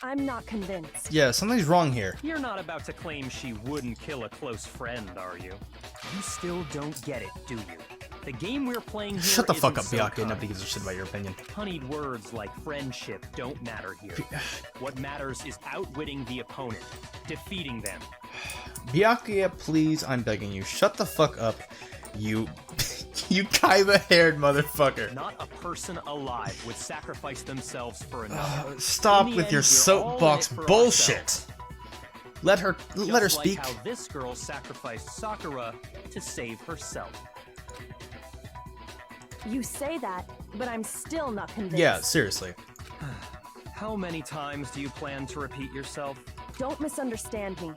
I'm not convinced. Yeah, something's wrong here. You're not about to claim she wouldn't kill a close friend, are you? You still don't get it, do you? The game we're playing here Shut the fuck isn't up, so Byakuya. Nobody gives a shit about your opinion. Honeyed words like friendship don't matter here. What matters is outwitting the opponent, defeating them. Byakuya, please, I'm begging you. Shut the fuck up, you... you Kaiba-haired motherfucker. Not a person alive would sacrifice themselves for another. Stop In the with end, your we're all in soapbox it for bullshit. ourselves. Let her Just speak. Like how this girl sacrificed Sakura to save herself. You say that, but I'm still not convinced. Yeah, seriously. How many times do you plan to repeat yourself? Don't misunderstand me.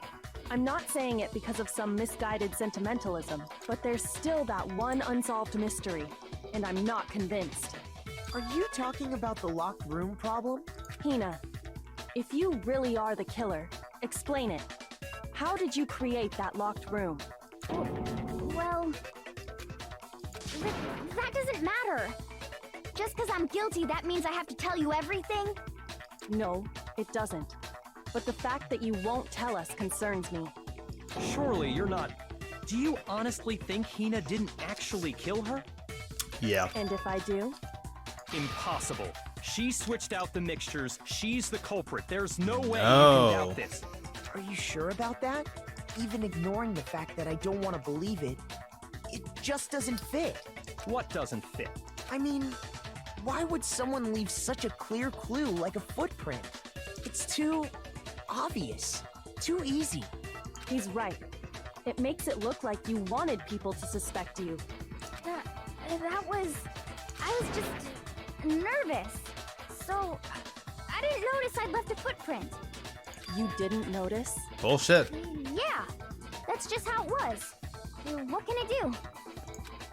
I'm not saying it because of some misguided sentimentalism, but there's still that one unsolved mystery, and I'm not convinced. Are you talking about the locked room problem? Hina, if you really are the killer, explain it. How did you create that locked room? well, that doesn't matter. Just because I'm guilty, that means I have to tell you everything? No, it doesn't. but the fact that you won't tell us concerns me. Surely you're not... Do you honestly think Hina didn't actually kill her? Yeah. And if I do? Impossible. She switched out the mixtures. She's the culprit. There's no way No. you can doubt this. Are you sure about that? Even ignoring the fact that I don't want to believe it, it just doesn't fit. What doesn't fit? I mean, why would someone leave such a clear clue like a footprint? It's too obvious, too easy. He's right. It makes it look like you wanted people to suspect you. I was just nervous. So, I didn't notice I'd left a footprint. You didn't notice? Bullshit. Yeah, that's just how it was. What can I do?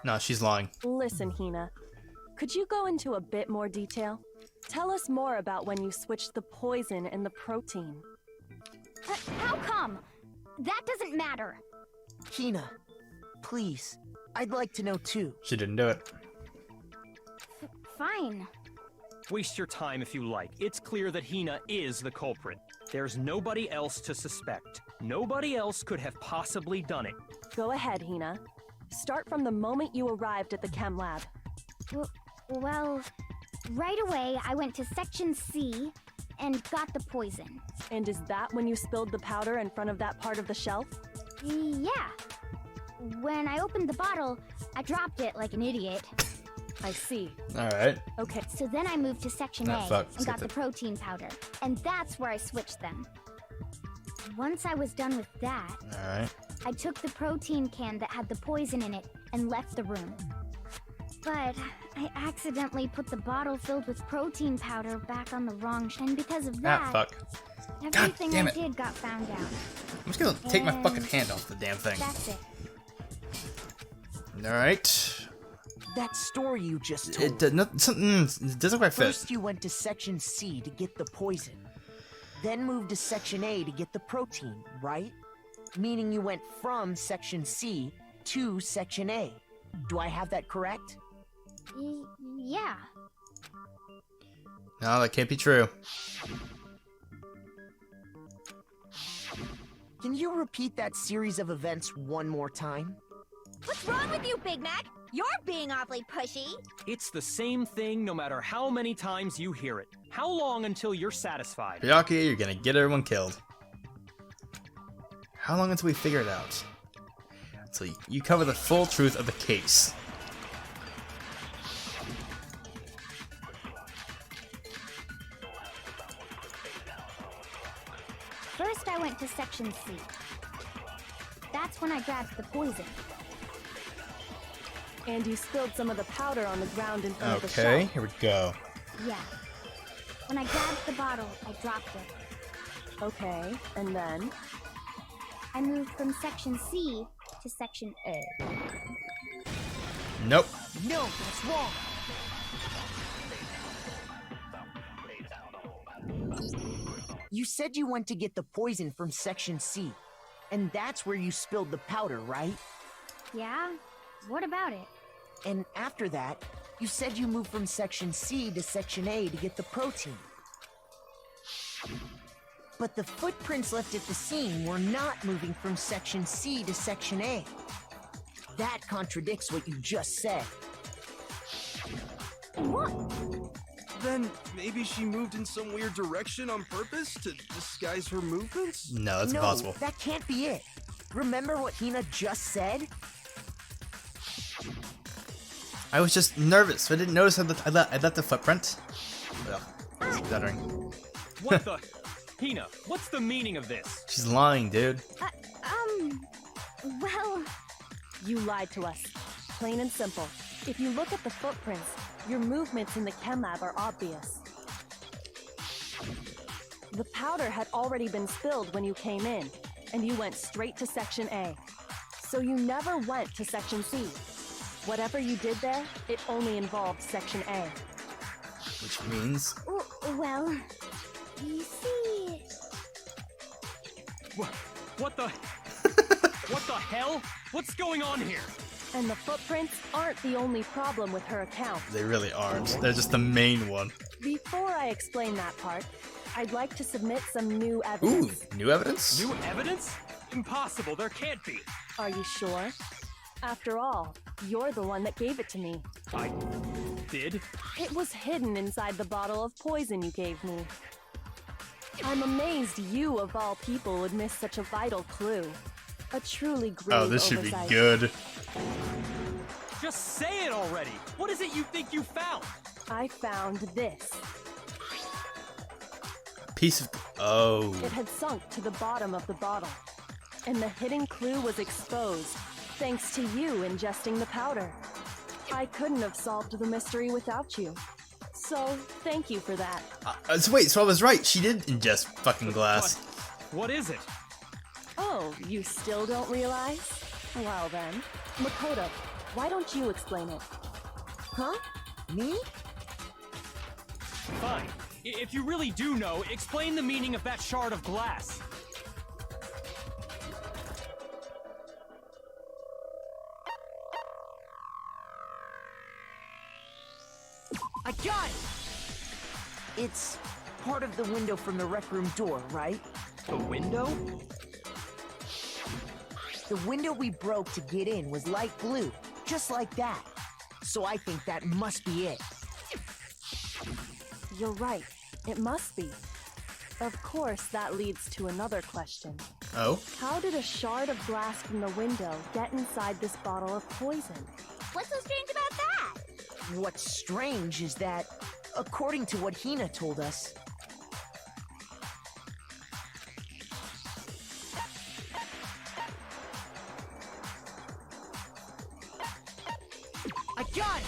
No, she's lying. Listen, Hina. Could you go into a bit more detail? Tell us more about when you switched the poison and the protein. How come? That doesn't matter. Hina, please, I'd like to know too. She didn't do it. Fine. Waste your time if you like. It's clear that Hina is the culprit. There's nobody else to suspect. Nobody else could have possibly done it. Go ahead, Hina. Start from the moment you arrived at the chem lab. Well, right away I went to Section C and got the poison. And is that when you spilled the powder in front of that part of the shelf? Yeah. When I opened the bottle, I dropped it like an idiot. I see. Alright. Okay. So then I moved to Section Ah, A fuck. and got Skip the it. protein powder. And that's where I switched them. Once I was done with that, Alright. I took the protein can that had the poison in it and left the room. But I accidentally put the bottle filled with protein powder back on the wrong and because of that, Ah, fuck. everything damn I it. did got found out. I'm just gonna take my fucking hand off the damn thing. That's it. Alright. That story you just told. It doesn't quite fit. First you went to Section C to get the poison. Then moved to Section A to get the protein, right? Meaning you went from Section C to Section A. Do I have that correct? Yeah. No, that can't be true. Can you repeat that series of events one more time? What's wrong with you, Big Mac? You're being awfully pushy. It's the same thing no matter how many times you hear it. How long until you're satisfied? Hyaki, you're gonna get everyone killed. How long until we figure it out? Until you cover the full truth of the case. First, I went to Section C. That's when I grabbed the poison. And you spilled some of the powder on the ground in front of the Okay, shelf. here we go. Yeah. When I grabbed the bottle, I dropped it. Okay, and then? I moved from Section C to Section A. Nope. No, that's wrong. You said you went to get the poison from Section C, and that's where you spilled the powder, right? Yeah? What about it? And after that, you said you moved from Section C to Section A to get the protein. But the footprints left at the scene were not moving from Section C to Section A. That contradicts what you just said. What? Then maybe she moved in some weird direction on purpose to disguise her movements? No, that's no, impossible. that can't be it. Remember what Hina just said? I was just nervous. I didn't notice I left the footprint. Ugh, stuttering. What the? Hina, what's the meaning of this? She's lying, dude. Well, You lied to us. Plain and simple. If you look at the footprints, your movements in the chem lab are obvious. The powder had already been spilled when you came in, and you went straight to Section A. So you never went to Section C. Whatever you did there, it only involved Section A. Which means... well, you see... What the? What the hell? What's going on here? And the footprints aren't the only problem with her account. They really aren't. They're just the main one. Before I explain that part, I'd like to submit some new Ooh, evidence. new evidence? New evidence? Impossible, there can't be. Are you sure? After all, you're the one that gave it to me. I did? It was hidden inside the bottle of poison you gave me. I'm amazed you, of all people, would miss such a vital clue. A truly grave Oh, this should be oversight. good. Just say it already! What is it you think you found? I found this. Piece of... Oh. It had sunk to the bottom of the bottle, and the hidden clue was exposed, thanks to you ingesting the powder. I couldn't have solved the mystery without you. So, thank you for that. So wait, so I was right. She did ingest fucking glass. What is it? Oh, you still don't realize? Well then, Makoto, why don't you explain it? Huh? Me? Fine. If you really do know, explain the meaning of that shard of glass. I got it! It's part of the window from the rec room door, right? The window? The window we broke to get in was light blue, just like that. So I think that must be it. You're right. It must be. Of course, that leads to another question. Oh? How did a shard of glass from the window get inside this bottle of poison? What's so strange about that? What's strange is that, according to what Hina told us, I got it!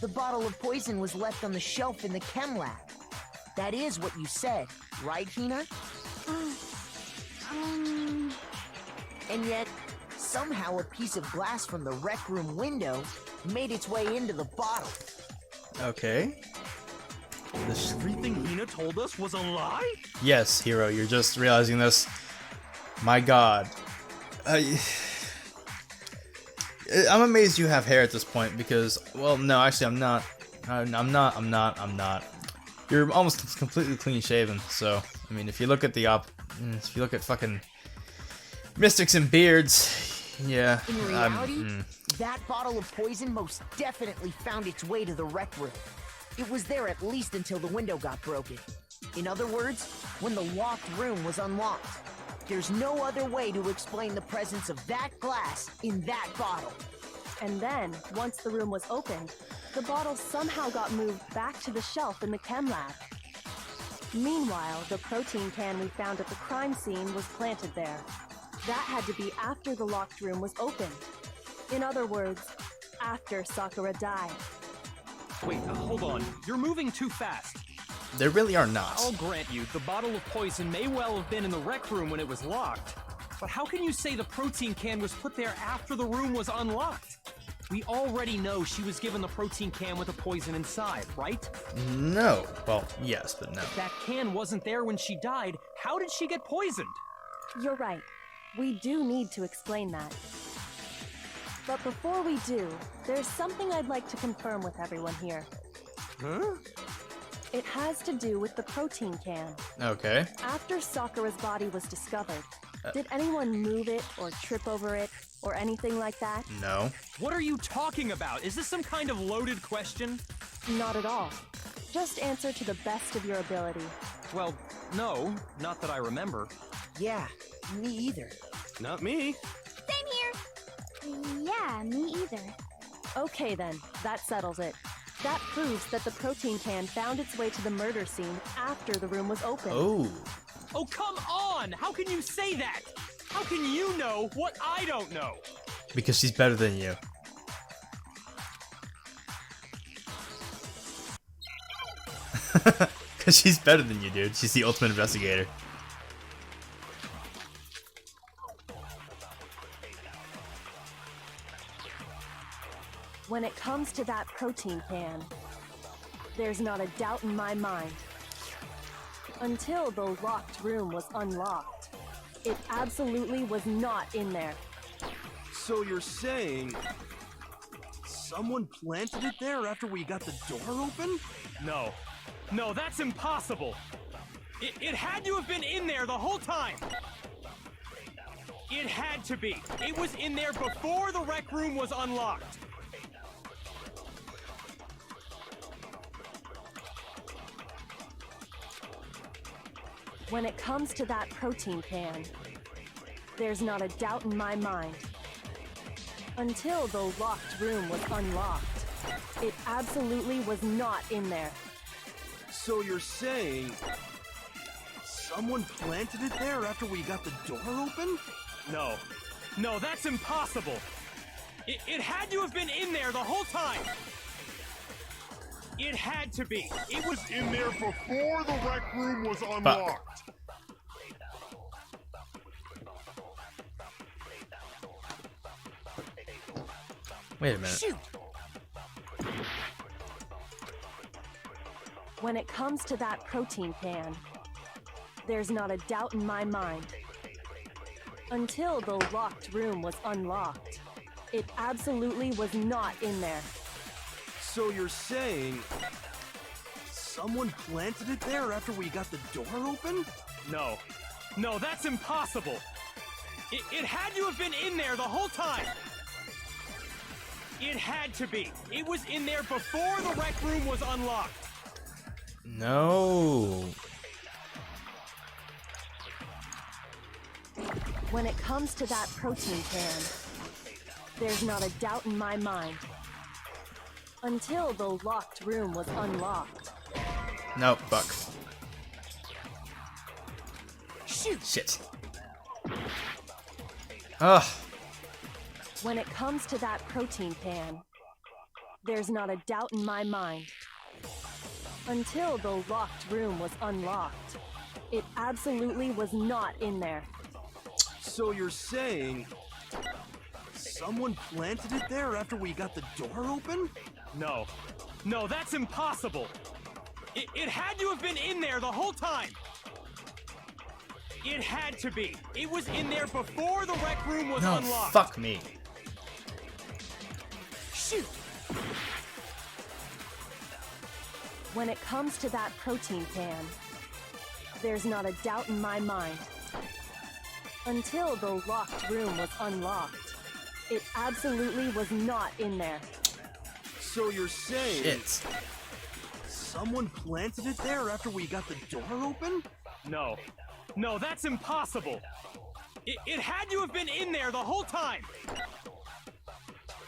The bottle of poison was left on the shelf in the chem lab. That is what you said, right, Hina? And yet, somehow a piece of glass from the rec room window made its way into the bottle. Okay. Everything Hina told us was a lie? Yes, Hero, you're just realizing this. My god. I'm amazed you have hair at this point because, well, no, actually I'm not. I'm not. You're almost completely clean shaven, so, I mean, if you look at if you look at fucking mystics and beards, yeah. In reality, that bottle of poison most definitely found its way to the rec room. It was there at least until the window got broken. In other words, when the locked room was unlocked. There's no other way to explain the presence of that glass in that bottle. And then, once the room was opened, the bottle somehow got moved back to the shelf in the chem lab. Meanwhile, the protein can we found at the crime scene was planted there. That had to be after the locked room was opened. In other words, after Sakura died. Wait, hold on. You're moving too fast. There really are not. I'll grant you, the bottle of poison may well have been in the rec room when it was locked. But how can you say the protein can was put there after the room was unlocked? We already know she was given the protein can with the poison inside, right? No. Well, yes, but no. If that can wasn't there when she died, how did she get poisoned? You're right. We do need to explain that. But before we do, there's something I'd like to confirm with everyone here. Huh? It has to do with the protein can. Okay. After Sakura's body was discovered, did anyone move it or trip over it or anything like that? No. What are you talking about? Is this some kind of loaded question? Not at all. Just answer to the best of your ability. Well, no, not that I remember. Yeah, me either. Not me. Same here. Yeah, me either. Okay then, that settles it. That proves that the protein can found its way to the murder scene after the room was opened. Oh. Oh, come on! How can you say that? How can you know what I don't know? Because she's better than you. Because she's better than you, dude. She's the ultimate investigator. When it comes to that protein can, there's not a doubt in my mind. Until the locked room was unlocked, it absolutely was not in there. So you're saying someone planted it there after we got the door open? No, that's impossible. It had to have been in there the whole time. It had to be. It was in there before the rec room was unlocked. When it comes to that protein can, there's not a doubt in my mind. Until the locked room was unlocked, it absolutely was not in there. So you're saying someone planted it there after we got the door open? No. No, that's impossible. It had to have been in there the whole time. It had to be. It was In there before the rec room was unlocked. Wait a minute. Shoot! When it comes to that protein can, there's not a doubt in my mind. Until the locked room was unlocked, it absolutely was not in there. So you're saying someone planted it there after we got the door open? No. No, that's impossible. It had to have been in there the whole time. It had to be. It was in there before the rec room was unlocked. No. When it comes to that protein can, there's not a doubt in my mind. Until the locked room was unlocked. No, fuck. Shoot! Shit. Ugh. When it comes to that protein can, there's not a doubt in my mind. Until the locked room was unlocked, it absolutely was not in there. So you're saying someone planted it there after we got the door open? No. No, that's impossible. It had to have been in there the whole time. It had to be. It was in there before the rec room was No, unlocked. fuck me. Shoot! When it comes to that protein can, there's not a doubt in my mind. Until the locked room was unlocked, it absolutely was not in there. So you're saying Shit. someone planted it there after we got the door open? No. No, that's impossible. It had to have been in there the whole time.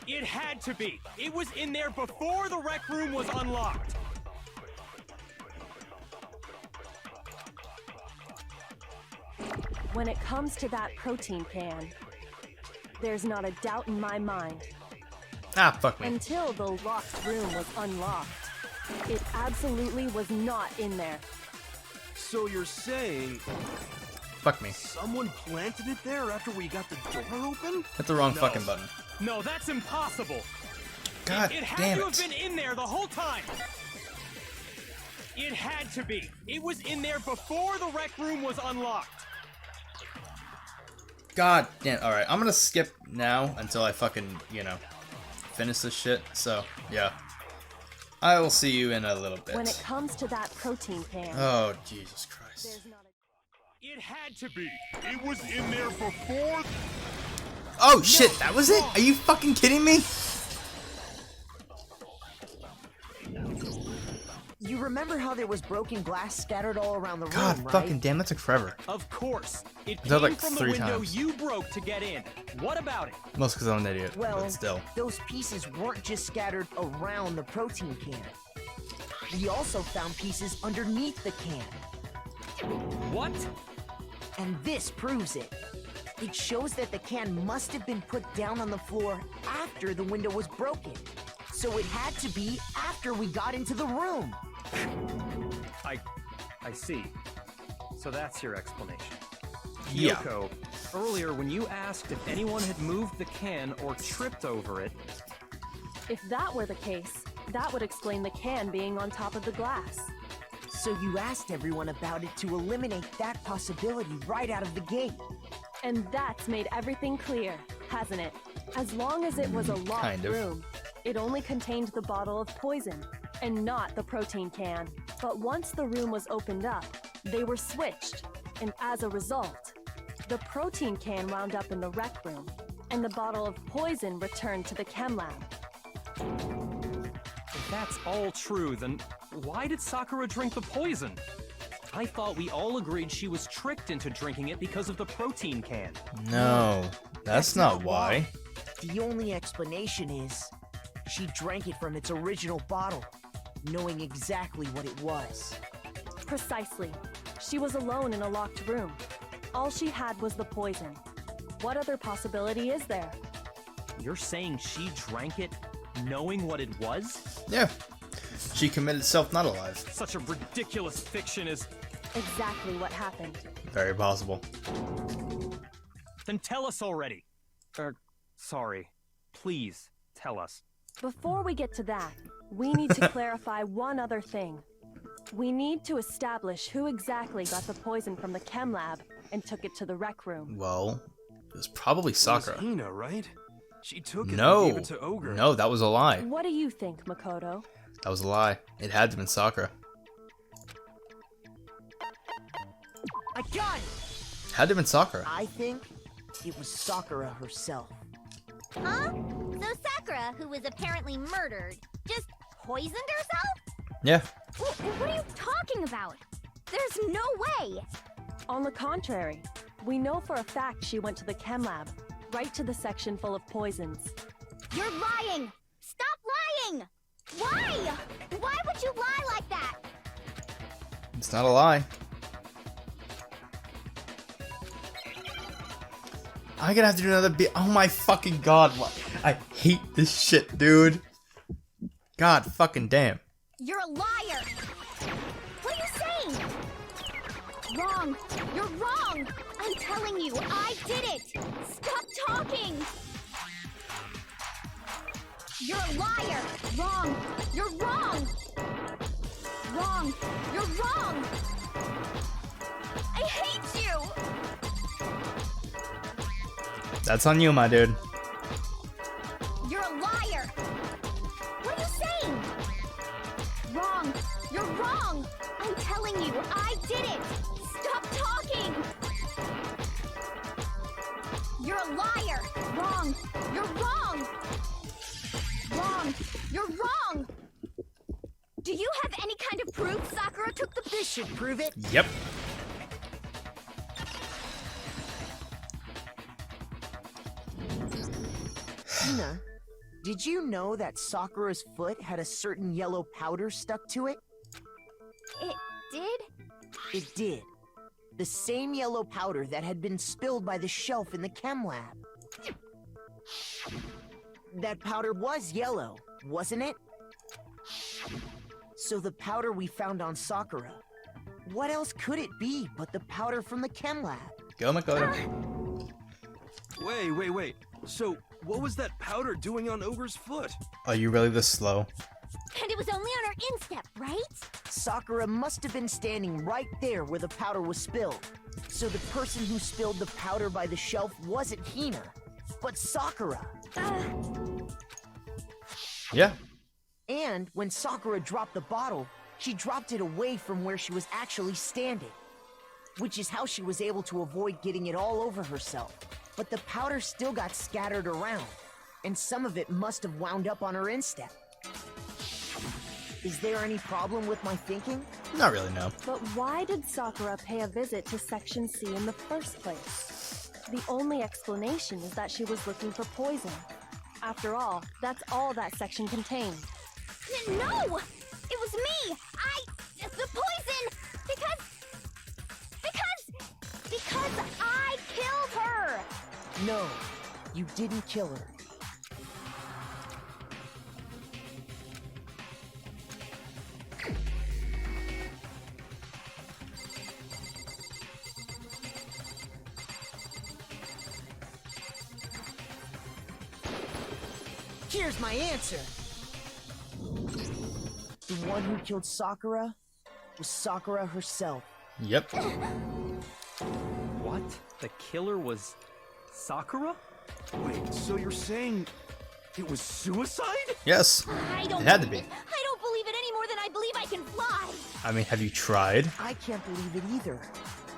It had to be. It was in there before the rec room was unlocked. When it comes to that protein can, there's not a doubt in my mind. Ah, fuck me. Until the locked room was unlocked, it absolutely was not in there. So you're saying Fuck me. someone planted it there after we got the door open? Hit the wrong No. fucking button. No, that's impossible. God It had damn to have it. been in there the whole time. It had to be. It was in there before the rec room was unlocked. God damn. Alright, I'm gonna skip now until I fucking, finish this shit. So, yeah. I will see you in a little bit. When it comes to that protein can, Oh, Jesus Christ. there's not a It had to be. It was in there before. Oh, shit, that was it? Are you fucking kidding me? You remember how there was broken glass scattered all around the God room, right? fucking damn, that took forever. Of course. It Is that came like from the 3 window times? you broke to get in. What about it? Mostly because I'm an idiot, Well, but still. those pieces weren't just scattered around the protein can. We also found pieces underneath the can. What? And this proves it. It shows that the can must have been put down on the floor after the window was broken. So it had to be after we got into the room. I see. So that's your explanation. Yeah. Kyoko, earlier when you asked if anyone had moved the can or tripped over it, If that were the case, that would explain the can being on top of the glass. So you asked everyone about it to eliminate that possibility right out of the gate. And that's made everything clear, hasn't it? As long as it was a locked Kind of. room, it only contained the bottle of poison, and not the protein can. But once the room was opened up, They were switched, and as a result, the protein can wound up in the rec room, and the bottle of poison returned to the chem lab. If that's all true, then why did Sakura drink the poison? I thought we all agreed she was tricked into drinking it because of the protein can. No, that's not why. The only explanation is she drank it from its original bottle, knowing exactly what it was. Precisely. She was alone in a locked room. All she had was the poison. What other possibility is there? You're saying she drank it knowing what it was? Yeah. She committed self-not alive. Such a ridiculous fiction is... Exactly what happened. Very possible. Then tell us already. Sorry. Please, tell us. Before we get to that, we need to clarify one other thing. We need to establish who exactly got the poison from the chem lab and took it to the rec room. Well, it was probably Sakura. It was Hina, right? She took it No. and gave it to Ogre. No, that was a lie. What do you think, Makoto? That was a lie. It had to have been Sakura. I got it! Had to have been Sakura. I think it was Sakura herself. Huh? So Sakura, who was apparently murdered, just poisoned herself? Yeah. What are you talking about? There's no way! On the contrary, we know for a fact she went to the chem lab, right to the section full of poisons. You're lying! Stop lying! Why? Why would you lie like that? It's not a lie. I'm gonna have to do another bit. Oh my fucking god. I hate this shit, dude. God fucking damn. You're a liar! What are you saying? Wrong! You're wrong! I'm telling you, I did it! Stop talking! You're a liar! Wrong! You're wrong! Wrong! You're wrong! I hate you! That's on you, my dude. You're a liar! What are you saying? Wrong! You're wrong! I'm telling you, I did it! Stop talking! You're a liar! Wrong! You're wrong! Wrong! You're wrong! Do you have any kind of proof Sakura took the— This should prove it. Yep. Hina, did you know that Sakura's foot had a certain yellow powder stuck to it? It did? It did. The same yellow powder that had been spilled by the shelf in the chem lab. That powder was yellow, wasn't it? So the powder we found on Sakura, what else could it be but the powder from the chem lab? Go, Makoto. Wait. So, what was that powder doing on Ogre's foot? Are you really this slow? And it was only on her instep, right? Sakura must have been standing right there where the powder was spilled. So the person who spilled the powder by the shelf wasn't Hina, but Sakura. Yeah. And when Sakura dropped the bottle, she dropped it away from where she was actually standing, which is how she was able to avoid getting it all over herself. But the powder still got scattered around, and some of it must have wound up on her instep. Is there any problem with my thinking? Not really, no. But why did Sakura pay a visit to Section C in the first place? The only explanation is that she was looking for poison. After all, that's all that section contained. No! It was me! The poison! Because I killed her! No, you didn't kill her. Here's my answer. The one who killed Sakura was Sakura herself. Yep. What? The killer was Sakura? Wait, so you're saying it was suicide? Yes. I don't It had to believe be. it. I don't believe it any more than I believe I can fly. I mean, have you tried? I can't believe it either.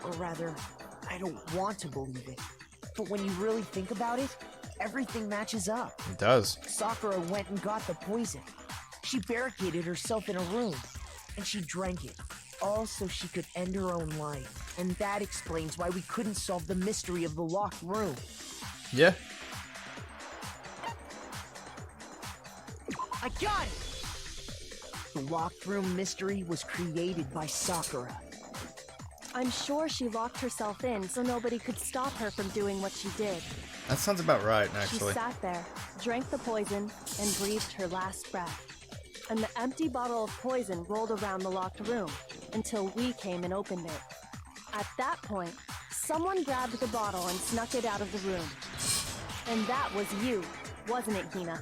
Or rather, I don't want to believe it. But when you really think about it, everything matches up. It does. Sakura went and got the poison. She barricaded herself in a room, and she drank it, all so she could end her own life. And that explains why we couldn't solve the mystery of the locked room. Yeah. I got it! The locked room mystery was created by Sakura. I'm sure she locked herself in so nobody could stop her from doing what she did. That sounds about right, She actually. sat there, drank the poison, and breathed her last breath. And the empty bottle of poison rolled around the locked room until we came and opened it. At that point, someone grabbed the bottle and snuck it out of the room. And that was you, wasn't it, Hina?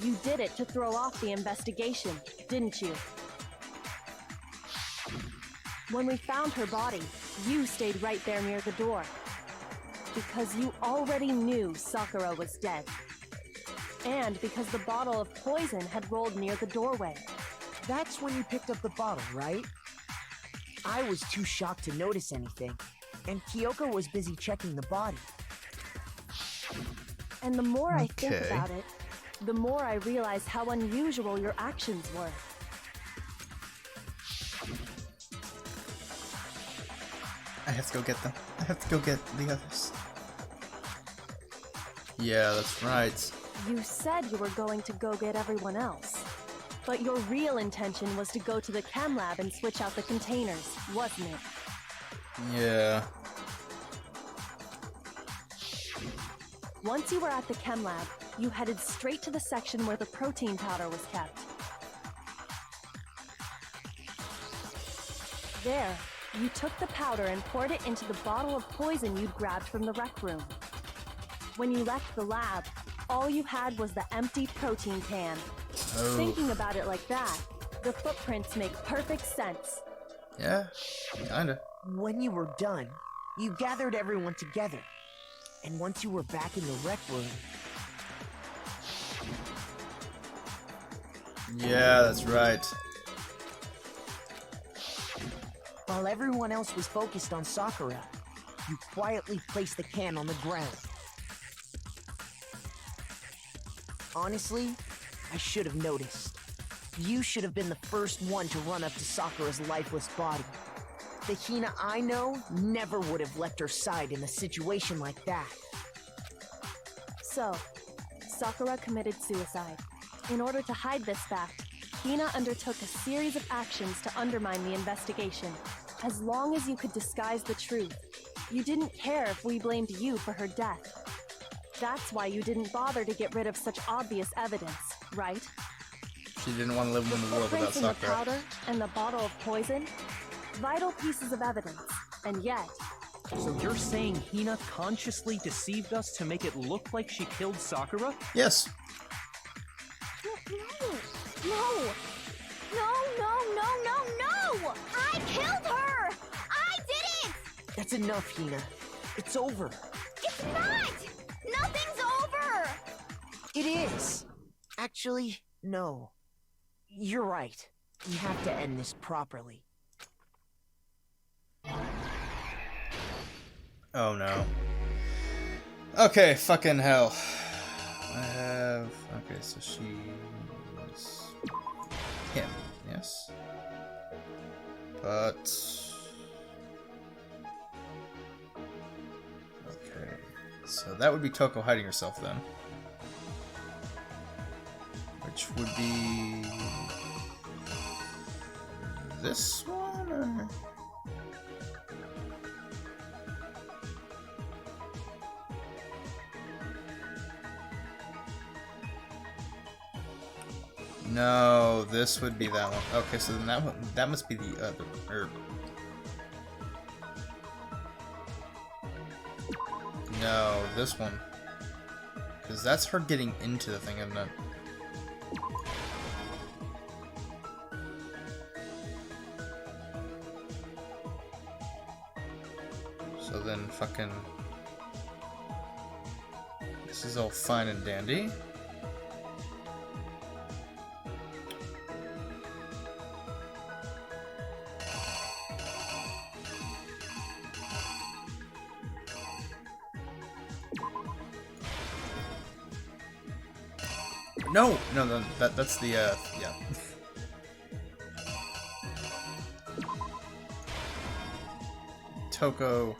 You did it to throw off the investigation, didn't you? When we found her body, you stayed right there near the door. Because you already knew Sakura was dead. And because the bottle of poison had rolled near the doorway. That's when you picked up the bottle, right? I was too shocked to notice anything, and Kyoko was busy checking the body. And the more I think Okay. about it, the more I realize how unusual your actions were. I have to go get them. I have to go get the others. Yeah, that's right. You said you were going to go get everyone else. But your real intention was to go to the chem lab and switch out the containers, wasn't it? Yeah. Once you were at the chem lab, you headed straight to the section where the protein powder was kept. There, you took the powder and poured it into the bottle of poison you'd grabbed from the rec room. When you left the lab, all you had was the empty protein can. Oh. Thinking about it like that, the footprints make perfect sense. Yeah, kinda. When you were done, you gathered everyone together. And once you were back in the rec room, Yeah, that's right. while everyone else was focused on Sakura, you quietly placed the can on the ground. Honestly, I should have noticed. You should have been the first one to run up to Sakura's lifeless body. The Hina I know never would have left her side in a situation like that. So, Sakura committed suicide. In order to hide this fact, Hina undertook a series of actions to undermine the investigation. As long as you could disguise the truth, you didn't care if we blamed you for her death. That's why you didn't bother to get rid of such obvious evidence, right? She didn't want to live in the world without Footprints in the Sakura. powder and the bottle of poison, vital pieces of evidence, and yet, So you're saying Hina consciously deceived us to make it look like she killed Sakura? Yes. No! I killed her! I did it! That's enough, Hina. It's over. It's not! Nothing's over! It is. Actually, no. You're right. We have to end this properly. Oh no. Okay, fucking hell. I have... Okay, so she was... him, yes? But... Okay. So that would be Toko hiding herself then. Which would be... this one, or... No, this would be that one. Okay, so then that one, that must be the other, or... No, this one. Because that's her getting into the thing, isn't it? So then fucking... This is all fine and dandy. No, that's the yeah. Toko.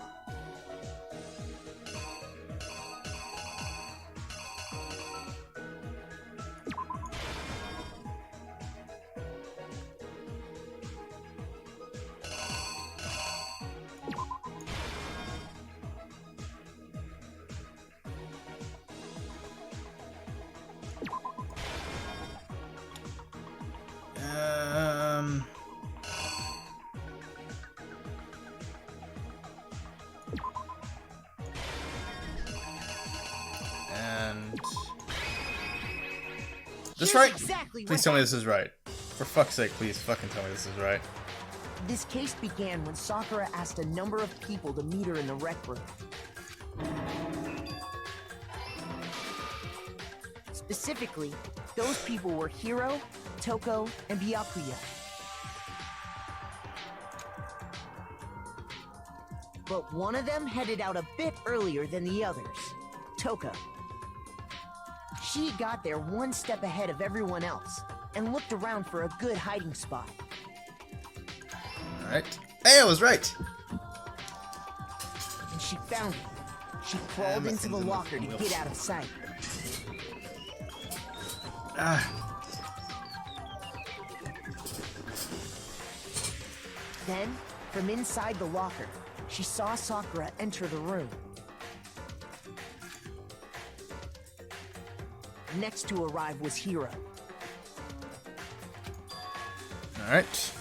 And this right? Exactly Please what tell me this is right. For fuck's sake, please fucking tell me this is right. This case began when Sakura asked a number of people to meet her in the rec room. Specifically, those people were Hiro, Toko, and Byakuya. But one of them headed out a bit earlier than the others, Toko. She got there one step ahead of everyone else and looked around for a good hiding spot. Alright. Hey, I was right! And she found it. She crawled into the locker to get out of sight. Then, from inside the locker, she saw Sakura enter the room. Next to arrive was Hiro. Alright.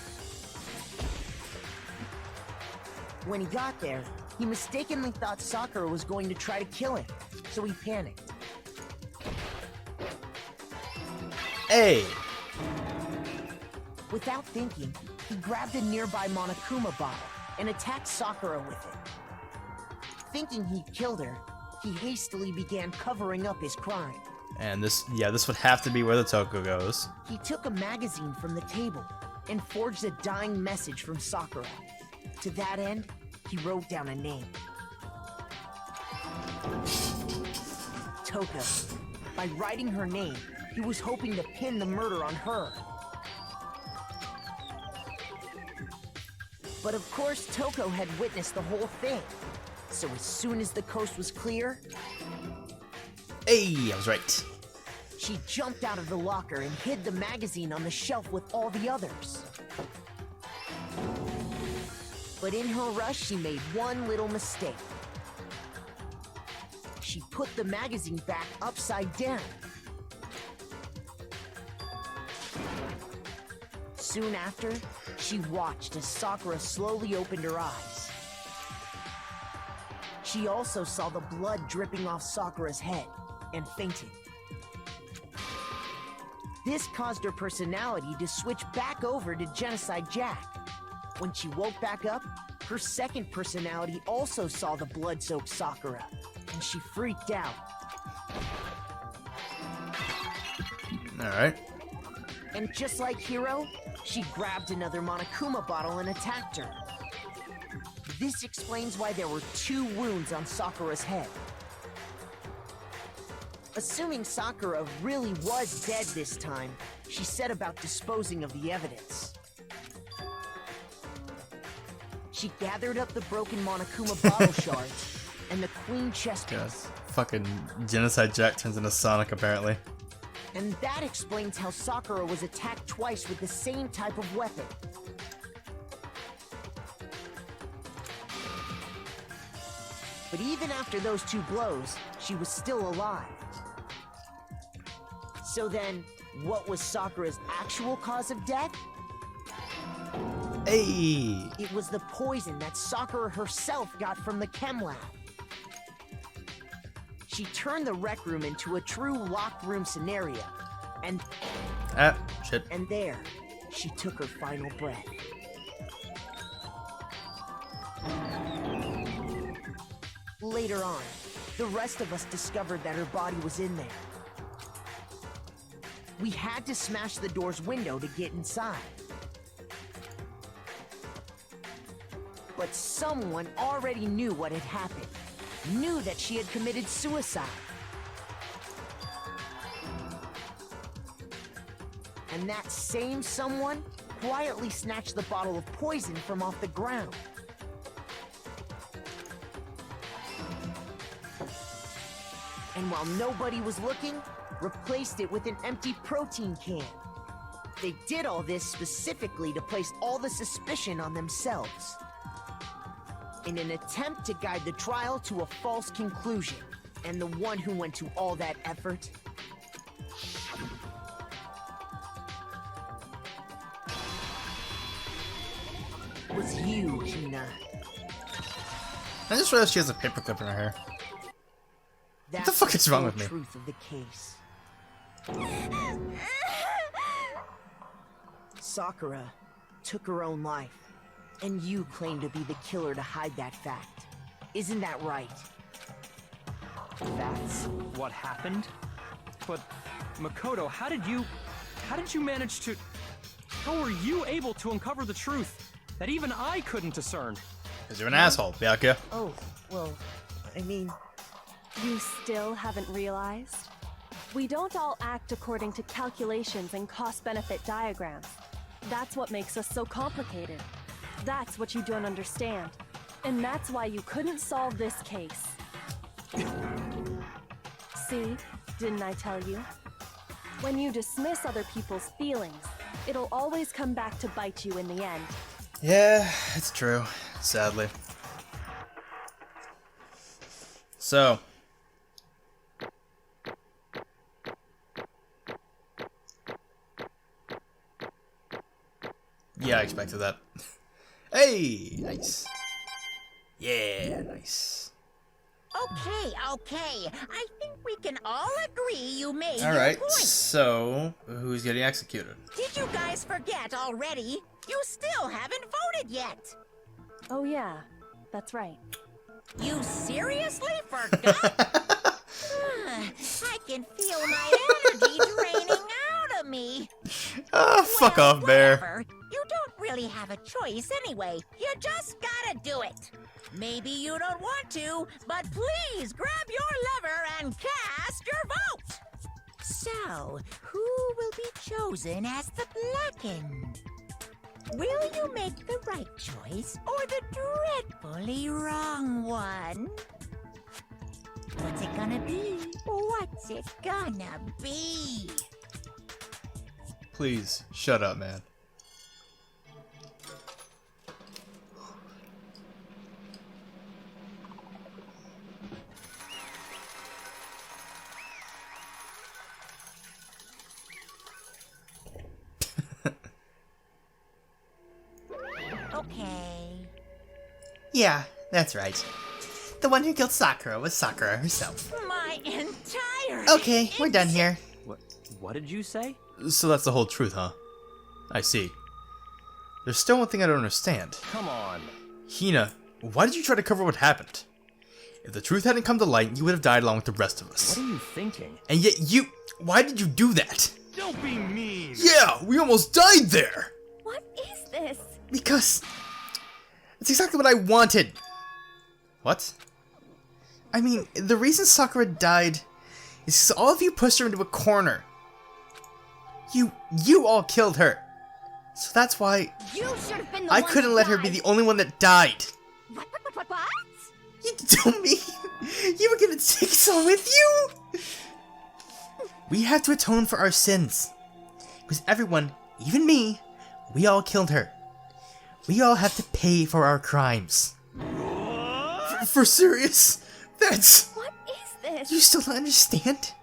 When he got there, he mistakenly thought Sakura was going to try to kill him, so he panicked. Hey! Without thinking, he grabbed a nearby Monokuma bottle and attacked Sakura with it. Thinking he'd killed her, he hastily began covering up his crime. And this would have to be where the Toko goes. He took a magazine from the table and forged a dying message from Sakura. To that end, he wrote down a name. Toko. By writing her name, he was hoping to pin the murder on her. But of course, Toko had witnessed the whole thing. So as soon as the coast was clear... Hey, I was right. She jumped out of the locker and hid the magazine on the shelf with all the others. But in her rush, she made one little mistake. She put the magazine back upside down. Soon after, she watched as Sakura slowly opened her eyes. She also saw the blood dripping off Sakura's head and fainted. This caused her personality to switch back over to Genocide Jack. When she woke back up, her second personality also saw the blood-soaked Sakura, and she freaked out. Alright. And just like Hiro, she grabbed another Monokuma bottle and attacked her. This explains why there were 2 wounds on Sakura's head. Assuming Sakura really was dead this time, she set about disposing of the evidence. She gathered up the broken Monokuma bottle shards and the queen chest piece. Fucking Genocide Jack turns into Sonic, apparently. And that explains how Sakura was attacked twice with the same type of weapon. But even after those 2 blows, she was still alive. So then, what was Sakura's actual cause of death? Hey! It was the poison that Sakura herself got from the chem lab. She turned the rec room into a true locked room scenario, and shit. And there, she took her final breath. Later on, the rest of us discovered that her body was in there. We had to smash the door's window to get inside. But someone already knew what had happened. Knew that she had committed suicide. And that same someone quietly snatched the bottle of poison from off the ground. And while nobody was looking, replaced it with an empty protein can. They did all this specifically to place all the suspicion on themselves, in an attempt to guide the trial to a false conclusion. And the one who went to all that effort was you, Hina. I just realized she has a paperclip in her hair. That's the fuck is wrong with me? The truth of the case. Sakura took her own life, and you claim to be the killer to hide that fact. Isn't that right? That's what happened? But, Makoto, how did you manage to... How were you able to uncover the truth that even I couldn't discern? Because you're an asshole, Byakuya. Oh, well, I mean... You still haven't realized? We don't all act according to calculations and cost-benefit diagrams. That's what makes us so complicated. That's what you don't understand. And that's why you couldn't solve this case. See? Didn't I tell you? When you dismiss other people's feelings, it'll always come back to bite you in the end. Yeah, it's true. Sadly. So... yeah, I expected that. Hey! Nice. Yeah, nice. Okay. I think we can all agree you made your Alright, point. so... who's getting executed? Did you guys forget already? You still haven't voted yet. Oh yeah, that's right. You seriously forgot? I can feel my energy draining out of me. Ah, fuck off, Bear. Whatever. You don't really have a choice anyway. You just gotta do it. Maybe you don't want to, but please grab your lever and cast your vote. So, who will be chosen as the blackened? Will you make the right choice or the dreadfully wrong one? What's it gonna be? What's it gonna be? Please, shut up, man. Okay. Yeah, that's right. The one who killed Sakura was Sakura herself. My entire... Okay, we're done here. What did you say? So that's the whole truth, huh? I see. There's still one thing I don't understand. Come on. Hina, why did you try to cover what happened? If the truth hadn't come to light, you would have died along with the rest of us. What are you thinking? And yet you... why did you do that? Don't be mean! Yeah, we almost died there! What is this? Because... it's exactly what I wanted. What? I mean, the reason Sakura died is because all of you pushed her into a corner. You all killed her. So that's why You should have been the I one couldn't who let her be died. the only one that died. What? You told me you were gonna take us all with you? We have to atone for our sins. Because everyone, even me, we all killed her. We all have to pay for our crimes. For serious? That's... What is this? You still don't understand?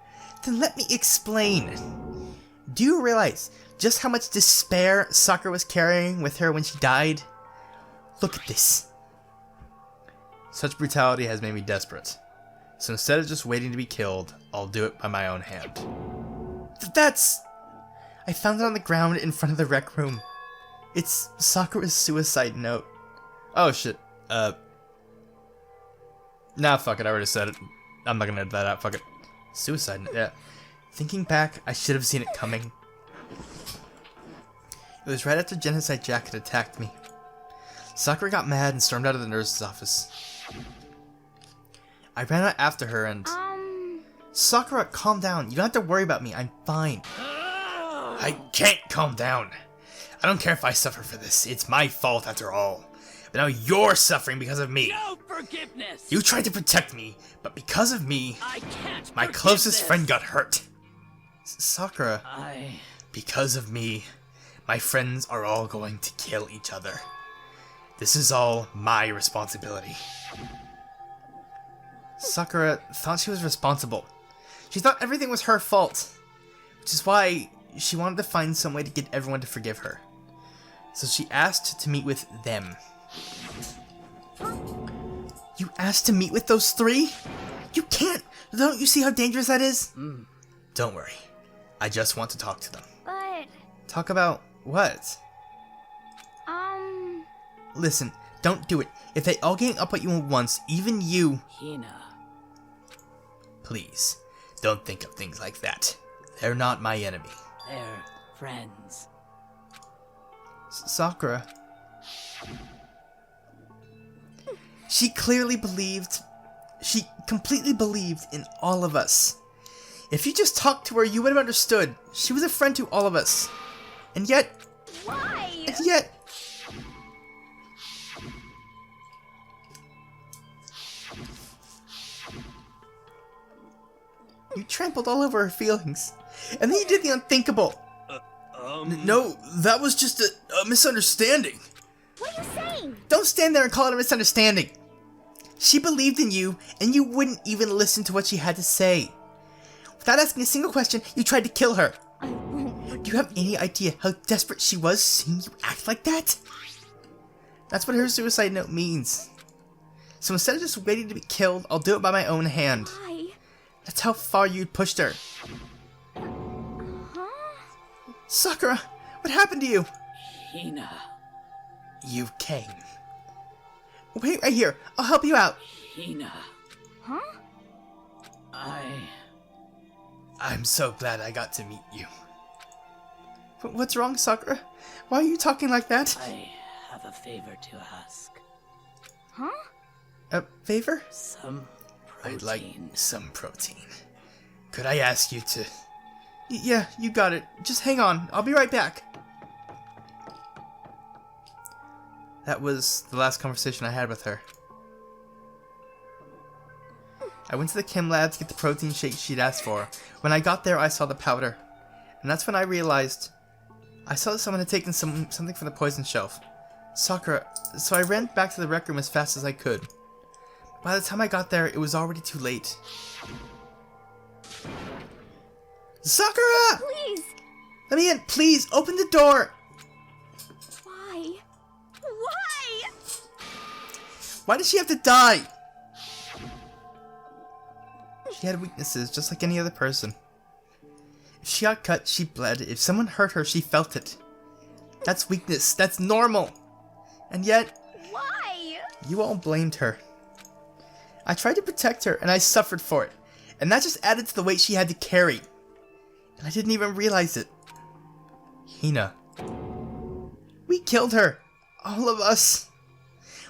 Then let me explain. Do you realize just how much despair Sakura was carrying with her when she died? Look at this. Such brutality has made me desperate. So instead of just waiting to be killed, I'll do it by my own hand. That's... I found it on the ground in front of the rec room. It's Sakura's suicide note. Oh shit. Nah, fuck it, I already said it. I'm not gonna edit that out, fuck it. Suicide note, yeah. Thinking back, I should have seen it coming. It was right after Genocide Jack had attacked me. Sakura got mad and stormed out of the nurse's office. I ran out after her and... Sakura, calm down. You don't have to worry about me. I'm fine. I can't calm down. I don't care if I suffer for this. It's my fault after all. But now you're suffering because of me. No forgiveness! You tried to protect me, but because of me, I can't my forgive closest this. friend got hurt. Sakura, I... because of me, my friends are all going to kill each other. This is all my responsibility. Sakura thought she was responsible. She thought everything was her fault, which is why she wanted to find some way to get everyone to forgive her. So she asked to meet with them. You asked to meet with those three? You can't! Don't you see how dangerous that is? Don't worry. I just want to talk to them. But, Talk about what? Listen, don't do it. If they all gang up at you at once, even you... Hina. Please, don't think of things like that. They're not my enemy. They're friends. Sakura. She clearly believed... She completely believed in all of us. If you just talked to her, you would have understood. She was a friend to all of us. And yet... why? And yet... You trampled all over her feelings. And then you did the unthinkable. No, that was just a misunderstanding. What are you saying? Don't stand there and call it a misunderstanding. She believed in you, and you wouldn't even listen to what she had to say. Without asking a single question, you tried to kill her. I won't. Do you have any idea how desperate she was seeing you act like that? That's what her suicide note means. So instead of just waiting to be killed, I'll do it by my own hand. Why? That's how far you pushed her. Huh? Sakura, what happened to you? Hina. You came. Wait right here. I'll help you out. Hina. Huh? I'm so glad I got to meet you. What's wrong, Sakura? Why are you talking like that? I have a favor to ask. Huh? A favor? Some protein. I'd like some protein. Could I ask you to... Yeah, you got it. Just hang on. I'll be right back. That was the last conversation I had with her. I went to the chem lab to get the protein shake she'd asked for. When I got there, I saw the powder. And that's when I realized... I saw that someone had taken something from the poison shelf. Sakura, so I ran back to the rec room as fast as I could. By the time I got there, it was already too late. Sakura! Please! Let me in, please! Open the door! Why? Why? Why did she have to die? She had weaknesses, just like any other person. If she got cut, she bled. If someone hurt her, she felt it. That's weakness. That's normal. And yet, Why? you all blamed her. I tried to protect her, and I suffered for it. And that just added to the weight she had to carry. And I didn't even realize it. Hina. We killed her. All of us.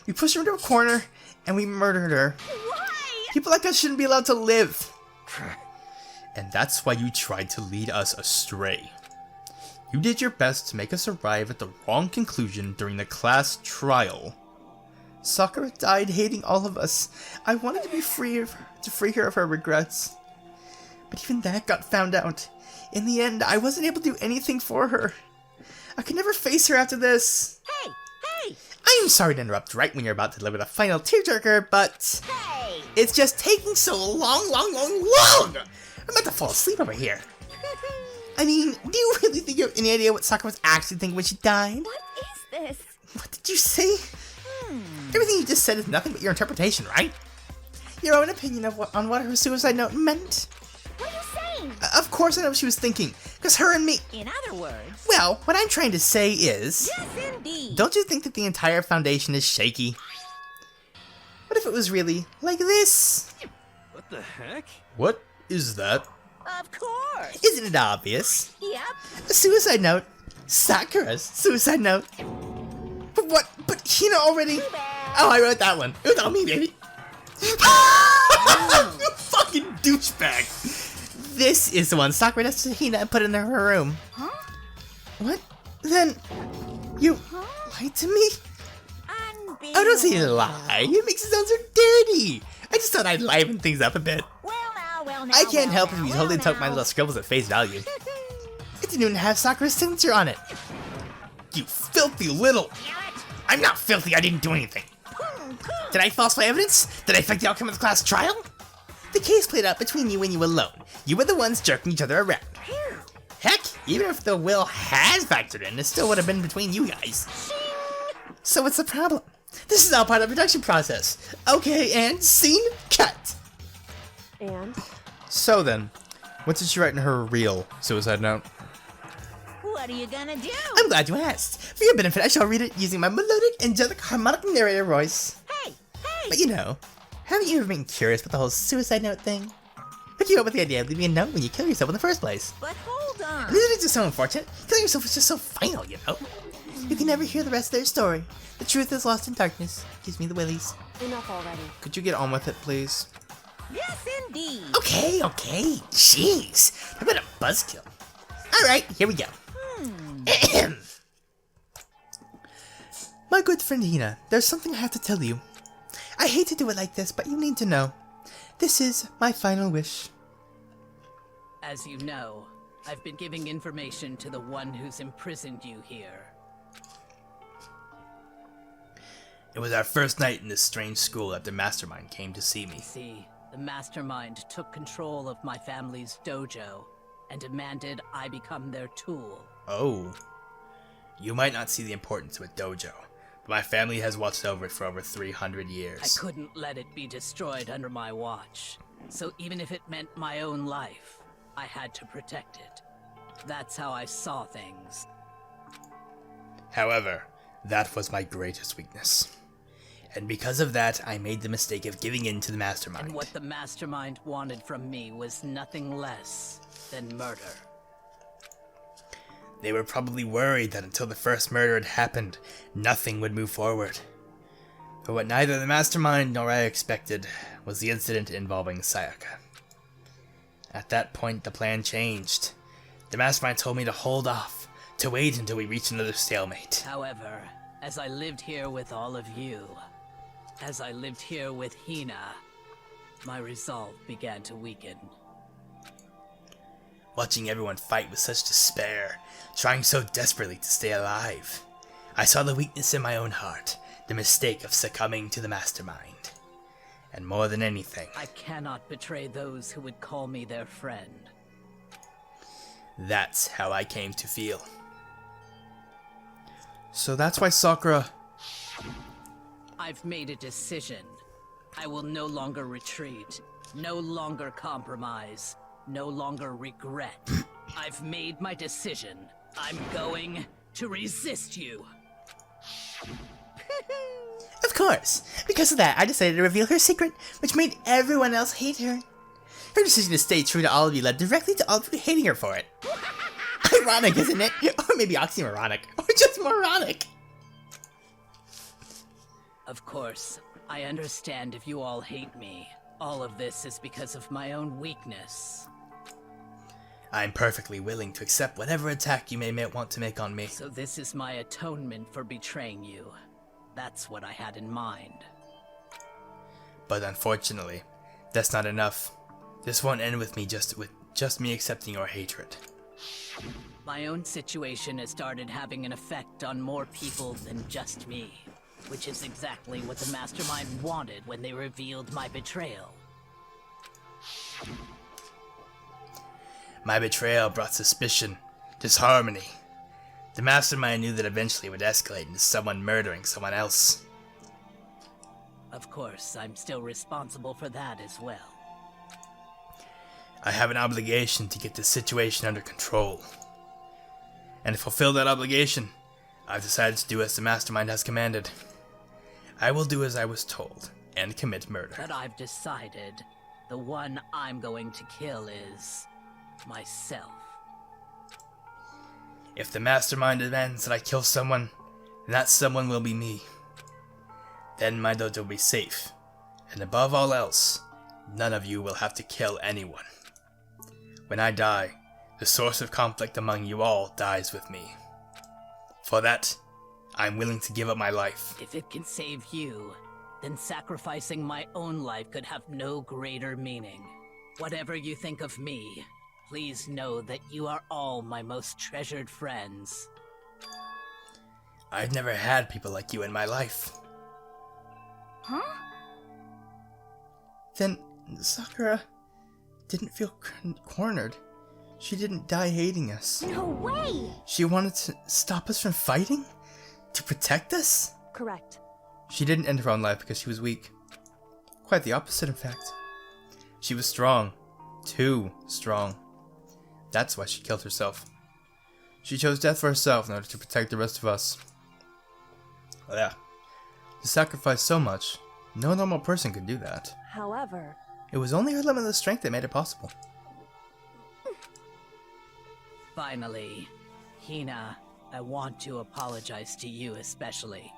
We pushed her into a corner, and we murdered her. Why? People like us shouldn't be allowed to live. And that's why you tried to lead us astray. You did your best to make us arrive at the wrong conclusion during the class trial. Sakura died hating all of us. I wanted to be free her of her regrets. But even that got found out. In the end, I wasn't able to do anything for her. I could never face her after this. Hey, hey, I am sorry to interrupt right when you're about to deliver the final tearjerker, but... hey! It's just taking so long! I'm about to fall asleep over here. I mean, do you really think you have any idea what Sakura was actually thinking when she died? What is this? What did you say? Everything you just said is nothing but your interpretation, right? Your own opinion of on what her suicide note meant. What are you saying? Of course I know what she was thinking, because her and me... In other words, Well, what I'm trying to say is... yes, indeed. Don't you think that the entire foundation is shaky? What if it was really like this? What the heck? What is that? Of course. Isn't it obvious? Yep. A suicide note. Sakura's suicide note. But what? But Hina already... Oh, I wrote that one. It was all me, baby. You fucking douchebag. This is the one Sakura does to Hina and put in her room. Huh? What? Then, you lied to me? Unbelievable. Oh, don't say you lie. It makes it sound so dirty. I just thought I'd liven things up a bit. Well now, I can't help well if you now, totally well took my now. little scribbles at face value. It didn't even have Sakura's signature on it. You filthy little... I'm not filthy, I didn't do anything. Did I falsify evidence? Did I affect the outcome of the class trial? The case played out between you and you alone. You were the ones jerking each other around. Heck, even if the will has factored in, it still would have been between you guys. So what's the problem? This is all part of the production process. Okay, and scene cut. And? So then, what did she write in her real suicide note? What are you gonna do? I'm glad you asked. For your benefit, I shall read it using my melodic, angelic, harmonic narrator voice. Hey! But you know, haven't you ever been curious about the whole suicide note thing? Who came up with the idea of leaving a note when you kill yourself in the first place? But hold on. Isn't it just so unfortunate? Killing yourself is just so final, you know? You can never hear the rest of their story. The truth is lost in darkness. Gives me the willies. Enough already. Could you get on with it, please? Yes, indeed. Okay. Jeez. How about a buzzkill? Alright, here we go. My good friend Hina, there's something I have to tell you. I hate to do it like this, but you need to know. This is my final wish. As you know, I've been giving information to the one who's imprisoned you here. It was our first night in this strange school that the mastermind came to see me. See, the mastermind took control of my family's dojo and demanded I become their tool. Oh. You might not see the importance of a dojo, but my family has watched over it for over 300 years. I couldn't let it be destroyed under my watch, so even if it meant my own life, I had to protect it. That's how I saw things. However, that was my greatest weakness. And because of that, I made the mistake of giving in to the mastermind. And what the mastermind wanted from me was nothing less than murder. They were probably worried that until the first murder had happened, nothing would move forward. But what neither the mastermind nor I expected was the incident involving Sayaka. At that point, the plan changed. The mastermind told me to hold off, to wait until we reached another stalemate. However, as I lived here with all of you, as I lived here with Hina, my resolve began to weaken. Watching everyone fight with such despair, trying so desperately to stay alive, I saw the weakness in my own heart, the mistake of succumbing to the mastermind. And more than anything, I cannot betray those who would call me their friend. that's how I came to feel. So that's why Sakura... I've made a decision. I will no longer retreat, no longer compromise, no longer regret. I've made my decision. I'm going to resist you. Of course! Because of that, I decided to reveal her secret, which made everyone else hate her. Her decision to stay true to all of you led directly to all of you hating her for it. Ironic, isn't it? Or maybe oxymoronic. Or just moronic. Of course, I understand if you all hate me. All of this is because of my own weakness. I'm perfectly willing to accept whatever attack you may want to make on me. So this is my atonement for betraying you. That's what I had in mind. But unfortunately, that's not enough. This won't end with just me accepting your hatred. My own situation has started having an effect on more people than just me, which is exactly what the mastermind wanted when they revealed my betrayal. My betrayal brought suspicion, disharmony. The mastermind knew that eventually it would escalate into someone murdering someone else. Of course, I'm still responsible for that as well. I have an obligation to get this situation under control. And to fulfill that obligation, I've decided to do as the mastermind has commanded. I will do as I was told, and commit murder. But I've decided the one I'm going to kill is myself. If the mastermind demands that I kill someone, then that someone will be me. Then my dojo will be safe, and above all else, none of you will have to kill anyone. When I die, the source of conflict among you all dies with me. For that, I'm willing to give up my life. If it can save you, then sacrificing my own life could have no greater meaning. Whatever you think of me, please know that you are all my most treasured friends. I've never had people like you in my life. Huh? Then Sakura didn't feel cornered. She didn't die hating us. No way! She wanted to stop us from fighting? To protect us? Correct. She didn't end her own life because she was weak. Quite the opposite, in fact. She was strong. Too strong. That's why she killed herself. She chose death for herself in order to protect the rest of us. Yeah. To sacrifice so much, no normal person could do that. However, It was only her limitless strength that made it possible. Finally, Hina, I want to apologize to you especially.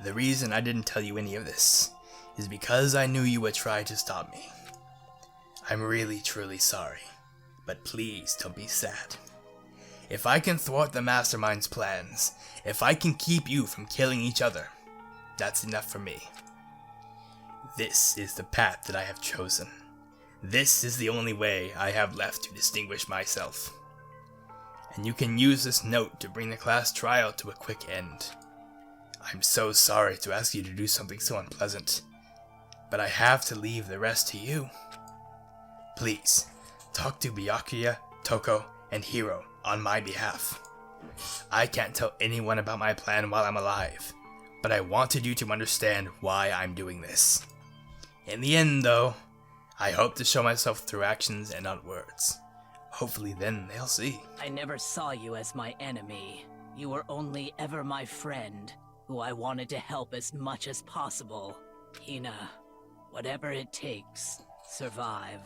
The reason I didn't tell you any of this is because I knew you would try to stop me. I'm really truly sorry, but please don't be sad. If I can thwart the Mastermind's plans, if I can keep you from killing each other, that's enough for me. This is the path that I have chosen. This is the only way I have left to distinguish myself. And you can use this note to bring the class trial to a quick end. I'm so sorry to ask you to do something so unpleasant, but I have to leave the rest to you. Please, talk to Byakuya, Toko, and Hiro on my behalf. I can't tell anyone about my plan while I'm alive, but I wanted you to understand why I'm doing this. In the end, though, I hope to show myself through actions and not words. Hopefully then they'll see. I never saw you as my enemy. You were only ever my friend, who I wanted to help as much as possible. Hina, whatever it takes, survive.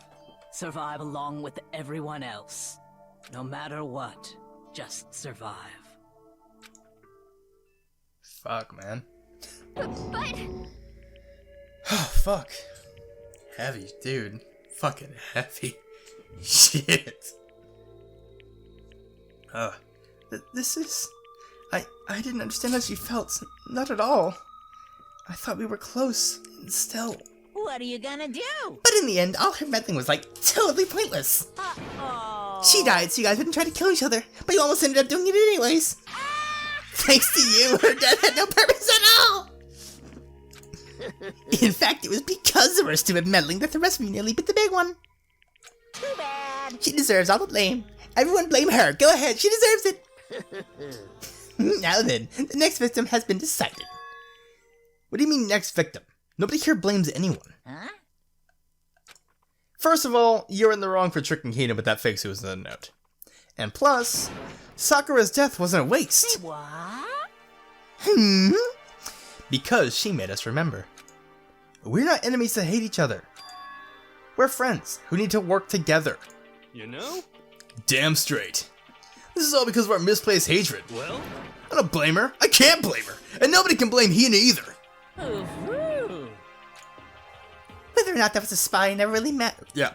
Survive along with everyone else. No matter what, just survive. Fuck, man. But... Oh, fuck. Heavy, dude. Fucking heavy. Shit. This is... I didn't understand how she felt. Not at all. I thought we were close. And still... What are you gonna do? But in the end, all her meddling was, like, totally pointless. Uh-oh. She died so you guys wouldn't try to kill each other, but you almost ended up doing it anyways. Thanks to you, her death had no purpose at all. In fact, it was because of her stupid meddling that the rest of you nearly bit the big one. Too bad. She deserves all the blame. Everyone blame her. Go ahead, she deserves it. Now then, the next victim has been decided. What do you mean next victim? Nobody here blames anyone. Huh? First of all, you're in the wrong for tricking Hina with that fake suicide note. And plus, Sakura's death wasn't a waste. What? Because she made us remember. We're not enemies that hate each other. We're friends who need to work together. You know? Damn straight. This is all because of our misplaced hatred. Well, I don't blame her. I can't blame her. And nobody can blame Hina either. Ooh. Whether or not that was a spy never really mattered. Yeah,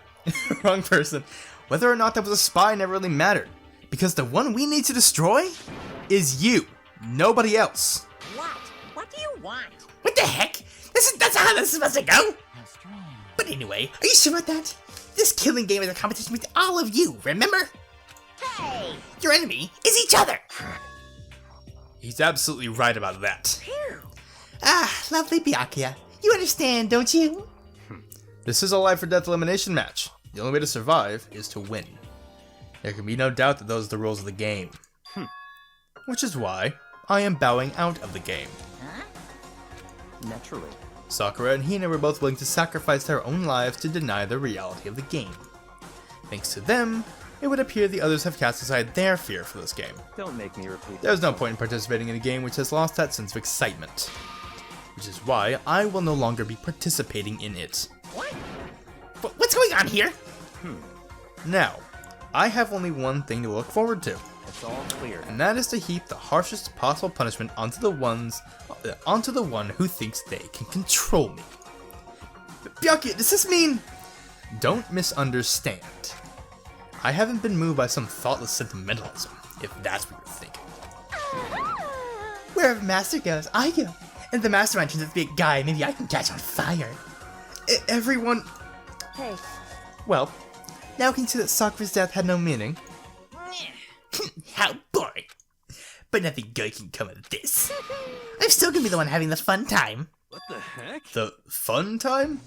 wrong person. Whether or not that was a spy never really mattered. Because the one we need to destroy is you. Nobody else. What? What do you want? What the heck? That's how this is supposed to go? How strange. But anyway, are you sure about that? This killing game is a competition with all of you, remember? Hey! Your enemy is each other. He's absolutely right about that. Phew. Ah, lovely Byakuya. You understand, don't you? This is a life or death elimination match. The only way to survive is to win. There can be no doubt that those are the rules of the game. Which is why I am bowing out of the game. Huh? Naturally. Sakura and Hina were both willing to sacrifice their own lives to deny the reality of the game. Thanks to them, it would appear the others have cast aside their fear for this game. Don't make me repeat. There's no point in participating in a game which has lost that sense of excitement. Which is why I will no longer be participating in it. What? What's going on here? Now, I have only one thing to look forward to. It's all clear. And that is to heap the harshest possible punishment onto the one who thinks they can control me. Byakuya, does this mean... Don't misunderstand. I haven't been moved by some thoughtless sentimentalism, if that's what you're thinking. Wherever Master goes, I go. And if the Mastermind turns out to be a guy, maybe I can catch on fire. Everyone... Hey, Well, now we can see that Sakura's death had no meaning. How boring. But nothing good can come of this. I'm still gonna be the one having the fun time. What the heck? The fun time?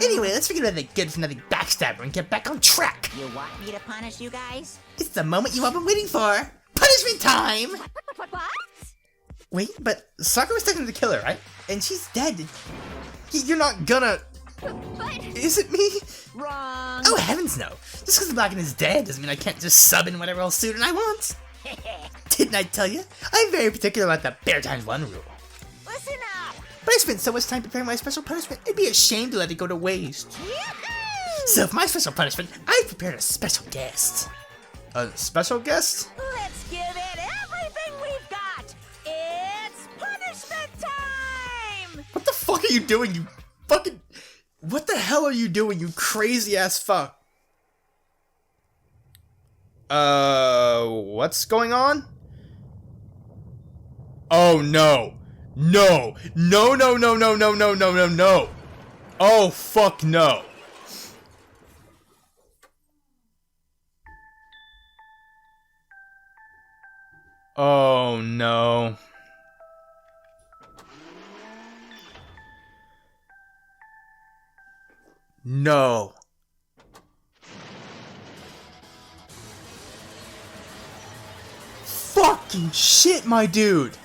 Anyway, let's forget about the good for nothing backstabber and get back on track. You want me to punish you guys? It's the moment you've all been waiting for. Punishment time! What? Wait, but Sakura was technically the killer, right? And she's dead. You're not gonna... But Is it me? Wrong. Oh, heavens no. Just because the Blackened is dead doesn't mean I can't just sub in whatever else student I want. Didn't I tell you? I'm very particular about the bare times one rule. Listen up. But I spent so much time preparing my special punishment, it'd be a shame to let it go to waste. Yoo-hoo! So for my special punishment, I've prepared a special guest. A special guest? Let's give it everything we've got. It's punishment time. What the fuck are you doing, you fucking... What the hell are you doing, you crazy ass fuck? What's going on? Oh no. No. No, no, no, no, no, no, no, no, no. Oh fuck no. Oh no. No. Fucking shit, my dude.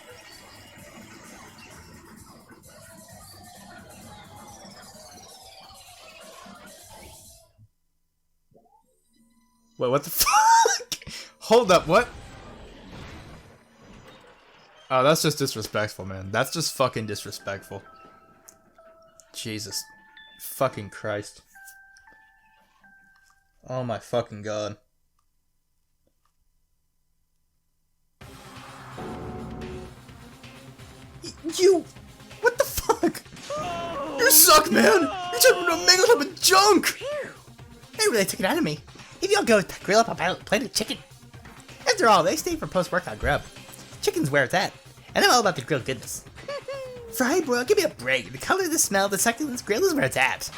Wait, what the fuck? Hold up, what? Oh, that's just disrespectful, man. That's just fucking disrespectful. Jesus. Fucking Christ. Oh my fucking god. You... What the fuck? You suck, man! You turned into a mangled heap of junk! They really took it out of me. Maybe I'll go grill up a plate of chicken. After all, they stay for post-workout grub. Chicken's where it's at. And I'm all about the grilled goodness. Fry, bro, give me a break. The color, the smell, the succulence, grill is where it's at.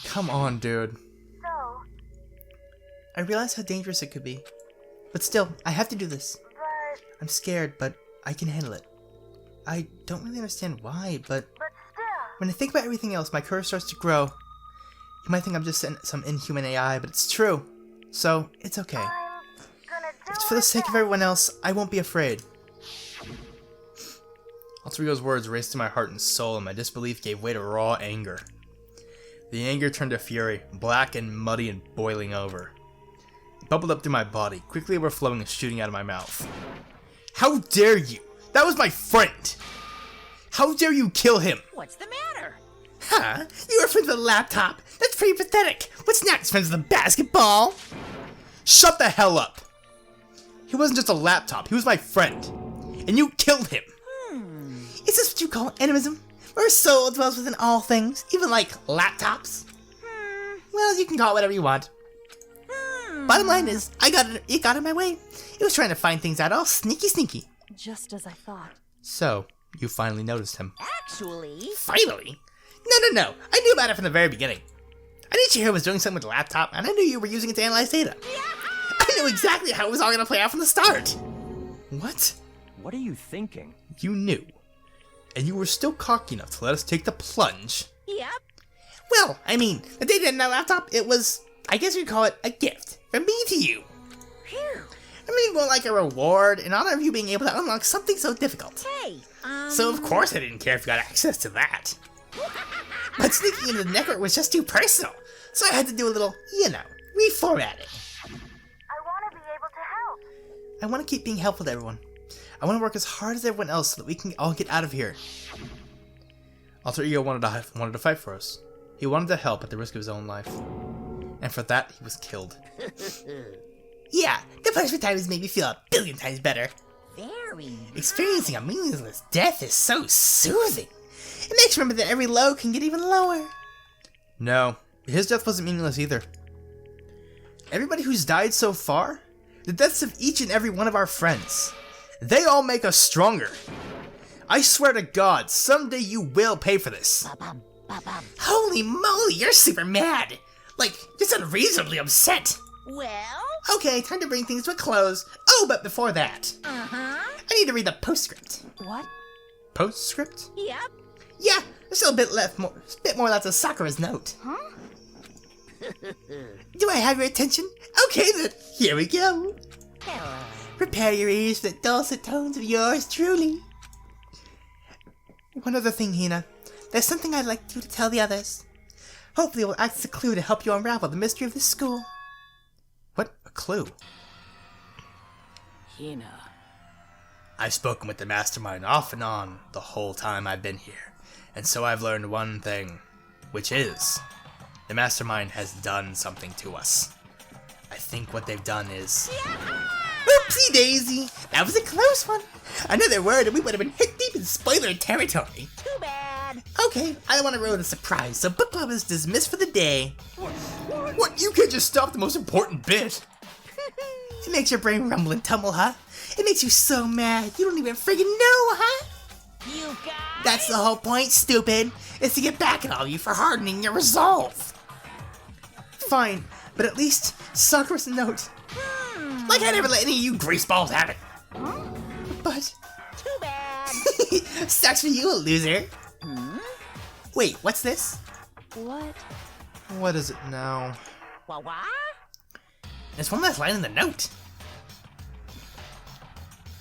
Come on, dude. so, I realize how dangerous it could be. But still, I have to do this. but I'm scared, but I can handle it. I don't really understand why, but still. when I think about everything else, my courage starts to grow. You might think I'm just some inhuman AI, but it's true. So, it's okay. Gonna do It's for the sake of everyone else, I won't be afraid. Alterigo's words raced through my heart and soul, and my disbelief gave way to raw anger. The anger turned to fury, black and muddy and boiling over. It bubbled up through my body, quickly overflowing and shooting out of my mouth. How dare you! That was my friend! How dare you kill him? What's the matter? Huh? You were friends with a laptop? That's pretty pathetic. What's next, friends with a basketball? Shut the hell up! He wasn't just a laptop, he was my friend. And you killed him! Is this what you call animism? Where a soul dwells within all things, even like laptops? Well, you can call it whatever you want. Bottom line is, it got in my way. It was trying to find things out all sneaky. just as I thought. So, you finally noticed him. Actually, Finally? No. I knew about it from the very beginning. I knew Chihiro was doing something with the laptop, and I knew you were using it to analyze data. I knew exactly how it was all going to play out from the start. What? What are you thinking? You knew. And you were still cocky enough to let us take the plunge. yep. Well, I mean, the data in that laptop, it was, I guess you'd call it a gift from me to you. Phew. I mean, more like a reward in honor of you being able to unlock something so difficult. Hey, So of course I didn't care if you got access to that. But sneaking into the network was just too personal, so I had to do a little, reformatting. I want to be able to help. I want to keep being helpful to everyone. I want to work as hard as everyone else so that we can all get out of here. Alter Ego wanted to fight for us. He wanted to help at the risk of his own life. And for that, he was killed. Yeah, the punishment time has made me feel a billion times better. very. Experiencing a meaningless death is so soothing. It makes you remember that every low can get even lower. No, his death wasn't meaningless either. Everybody who's died so far, The deaths of each and every one of our friends. They all make us stronger. I swear to God, someday you will pay for this. Holy moly, you're super mad. Like, just unreasonably upset. Well? Okay, time to bring things to a close. Oh, but before that, I need to read the postscript. What? Postscript? Yep. Yeah, there's still a bit more left of Sakura's note. Huh? Do I have your attention? Okay then, here we go. Hello. Prepare your ears for the dulcet tones of yours truly. One other thing, Hina. There's something I'd like you to tell the others. Hopefully it will act as a clue to help you unravel the mystery of this school. What? A clue? Hina. I've spoken with the mastermind off and on the whole time I've been here, and so I've learned one thing, which is, the mastermind has done something to us. I think what they've done is... Oopsie daisy! That was a close one! Another word and we would have been hit deep in spoiler territory. Too bad. Okay, I don't want to ruin the surprise, so book club is dismissed for the day. What? You can't just stop the most important bit. It makes your brain rumble and tumble, huh? It makes you so mad you don't even friggin' know, huh? You guys? That's the whole point, stupid. Is to get back at all of you for hardening your resolve. Fine, but at least Sakura's note. Like I never let any of you greaseballs have it. But... Too bad. Sucks for you, loser. Wait, what's this? What? What is it now? What? There's one last line in the note.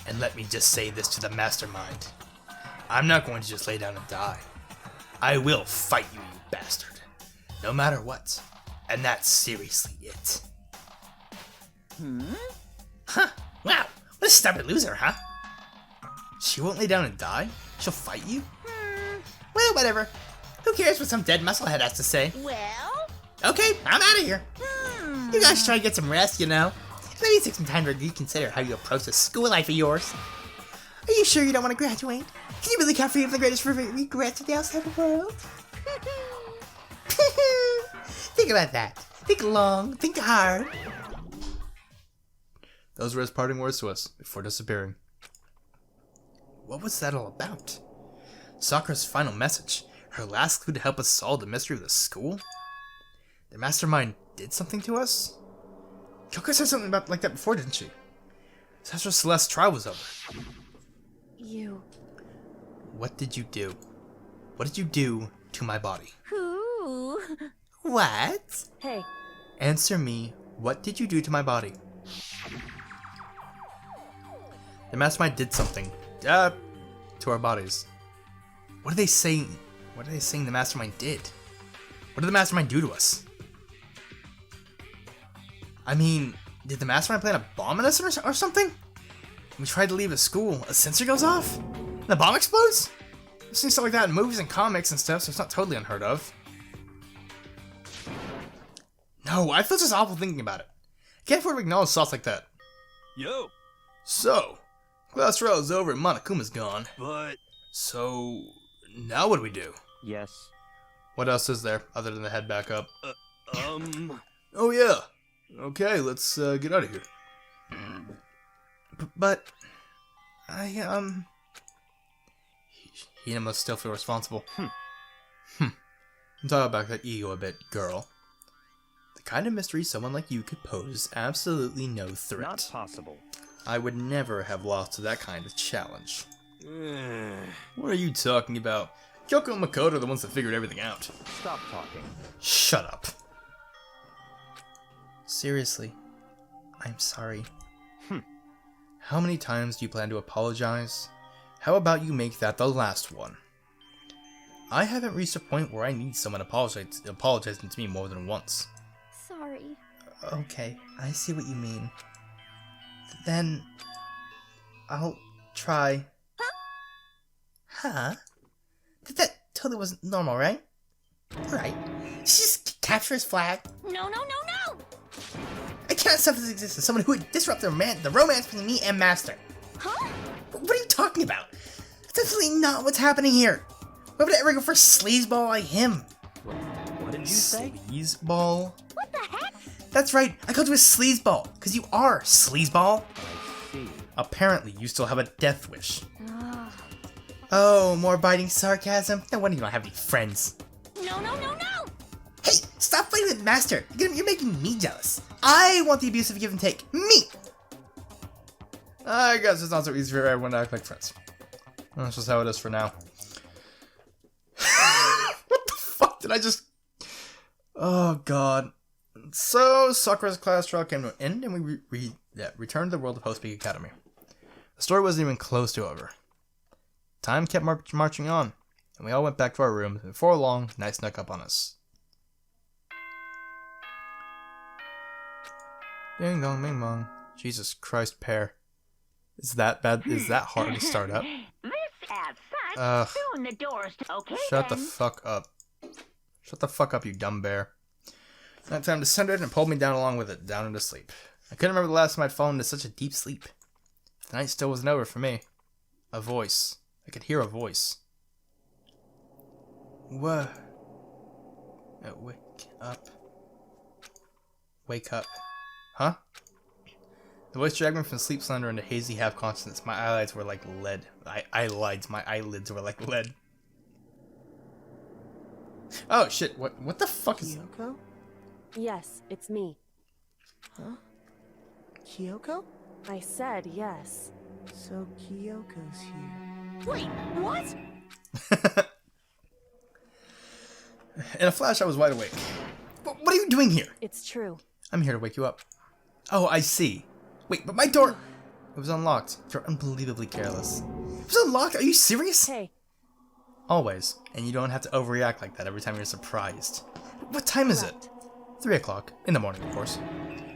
And let me just say this to the mastermind. I'm not going to just lay down and die. I will fight you, you bastard. No matter what. And that's seriously it. Huh. Wow. What a stubborn loser, huh? She won't lay down and die? She'll fight you? Well, whatever. Who cares what some dead musclehead has to say? Well? Okay, I'm out of here. You guys try to get some rest, you know? Maybe take some time to reconsider how you approach this school life of yours. Are you sure you don't want to graduate? Can you really count free of the greatest regrets of the outside world? Think about that. Think long. Think hard. Those were his parting words to us before disappearing. What was that all about? Sakura's final message. Her last clue to help us solve the mystery of the school? The mastermind did something to us? Kyoko said something about like that before, didn't she? It's after Celeste's trial was over. You. What did you do? What did you do to my body? Who? What? Hey, Answer me. What did you do to my body? The mastermind did something. To our bodies. What are they saying? What are they saying the mastermind did? What did the mastermind do to us? I mean, did the mastermind plant a bomb on us or something? When we tried to leave the school, a sensor goes off? And the bomb explodes? I've seen stuff like that in movies and comics and stuff, so it's not totally unheard of. No, I feel just awful thinking about it. I can't afford to acknowledge thoughts like that. Yo, So, class trial is over and Monokuma's gone. but... So, now what do we do? Yes. What else is there other than the head back up? Oh yeah. Okay, let's get out of here. But Hina must still feel responsible. I'm talking about that ego a bit, girl. The kind of mystery someone like you could pose absolutely no threat. Not possible. I would never have lost to that kind of challenge. What are you talking about? Kyoko and Makoto are the ones that figured everything out. Stop talking. Shut up. Seriously, I'm sorry. How many times do you plan to apologize? How about you make that the last one? I haven't reached a point where I need someone apologizing to me more than once. Sorry. Okay, I see what you mean. Then, I'll try. Huh? That totally wasn't normal, right? Alright. Just capture his flag. No. I cannot accept this existence. Someone who would disrupt the romance between me and Master. Huh? What are you talking about? That's absolutely not what's happening here. Why would I ever go for a sleazeball like him? What did you say? Sleazeball? What the heck? That's right, I called you a sleazeball, because you are, sleazeball. I see. Apparently, you still have a death wish. Oh, more biting sarcasm? No wonder you don't have any friends. No, no, no, no! Hey, stop fighting with Master. You're making me jealous. I want the abusive give and take. Me! I guess it's not so easy for everyone to act like friends. That's just how it is for now. What the fuck did I just... Oh, God. So, Sakura's class trial came to an end, and we returned to the world of Host Peak Academy. The story wasn't even close to over. Time kept marching on, and we all went back to our rooms, and before long, night snuck up on us. Ding dong, bing bong. Jesus Christ, Pear. Is that bad? Is that hard to start up? This outside, soon the doors okay. Shut the fuck up. Shut the fuck up, you dumb bear. That time descended and pulled me down along with it, down into sleep. I couldn't remember the last time I'd fallen into such a deep sleep. The night still wasn't over for me. A voice. I could hear a voice. Whoa. Wake up. Wake up. Huh? The voice dragged me from sleep slender into hazy half-consciousness. My eyelids were like lead. My eyelids were like lead. Oh shit, what the fuck is... Kyoko? Yes, it's me. Huh? Kyoko? I said yes. So Kyoko's here. Wait, what? In a flash, I was wide awake. What are you doing here? It's true. I'm here to wake you up. Oh, I see. Wait, but my door... It was unlocked. You're unbelievably careless. It was unlocked? Are you serious? Hey. Always. And you don't have to overreact like that every time you're surprised. What time is it? 3 o'clock. In the morning, of course.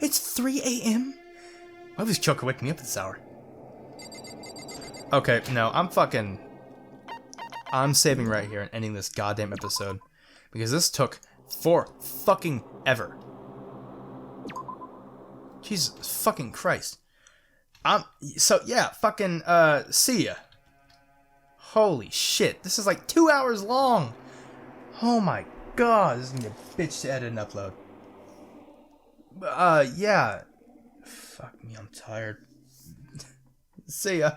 It's 3 a.m.? Why was Choco waking me up at this hour? Okay, no, I'm saving right here and ending this goddamn episode. Because this took fucking ever. Jesus fucking Christ. So yeah, fucking, see ya. Holy shit, this is like 2 hours long. Oh my god, this is gonna be a bitch to edit and upload. Yeah. Fuck me, I'm tired. See ya.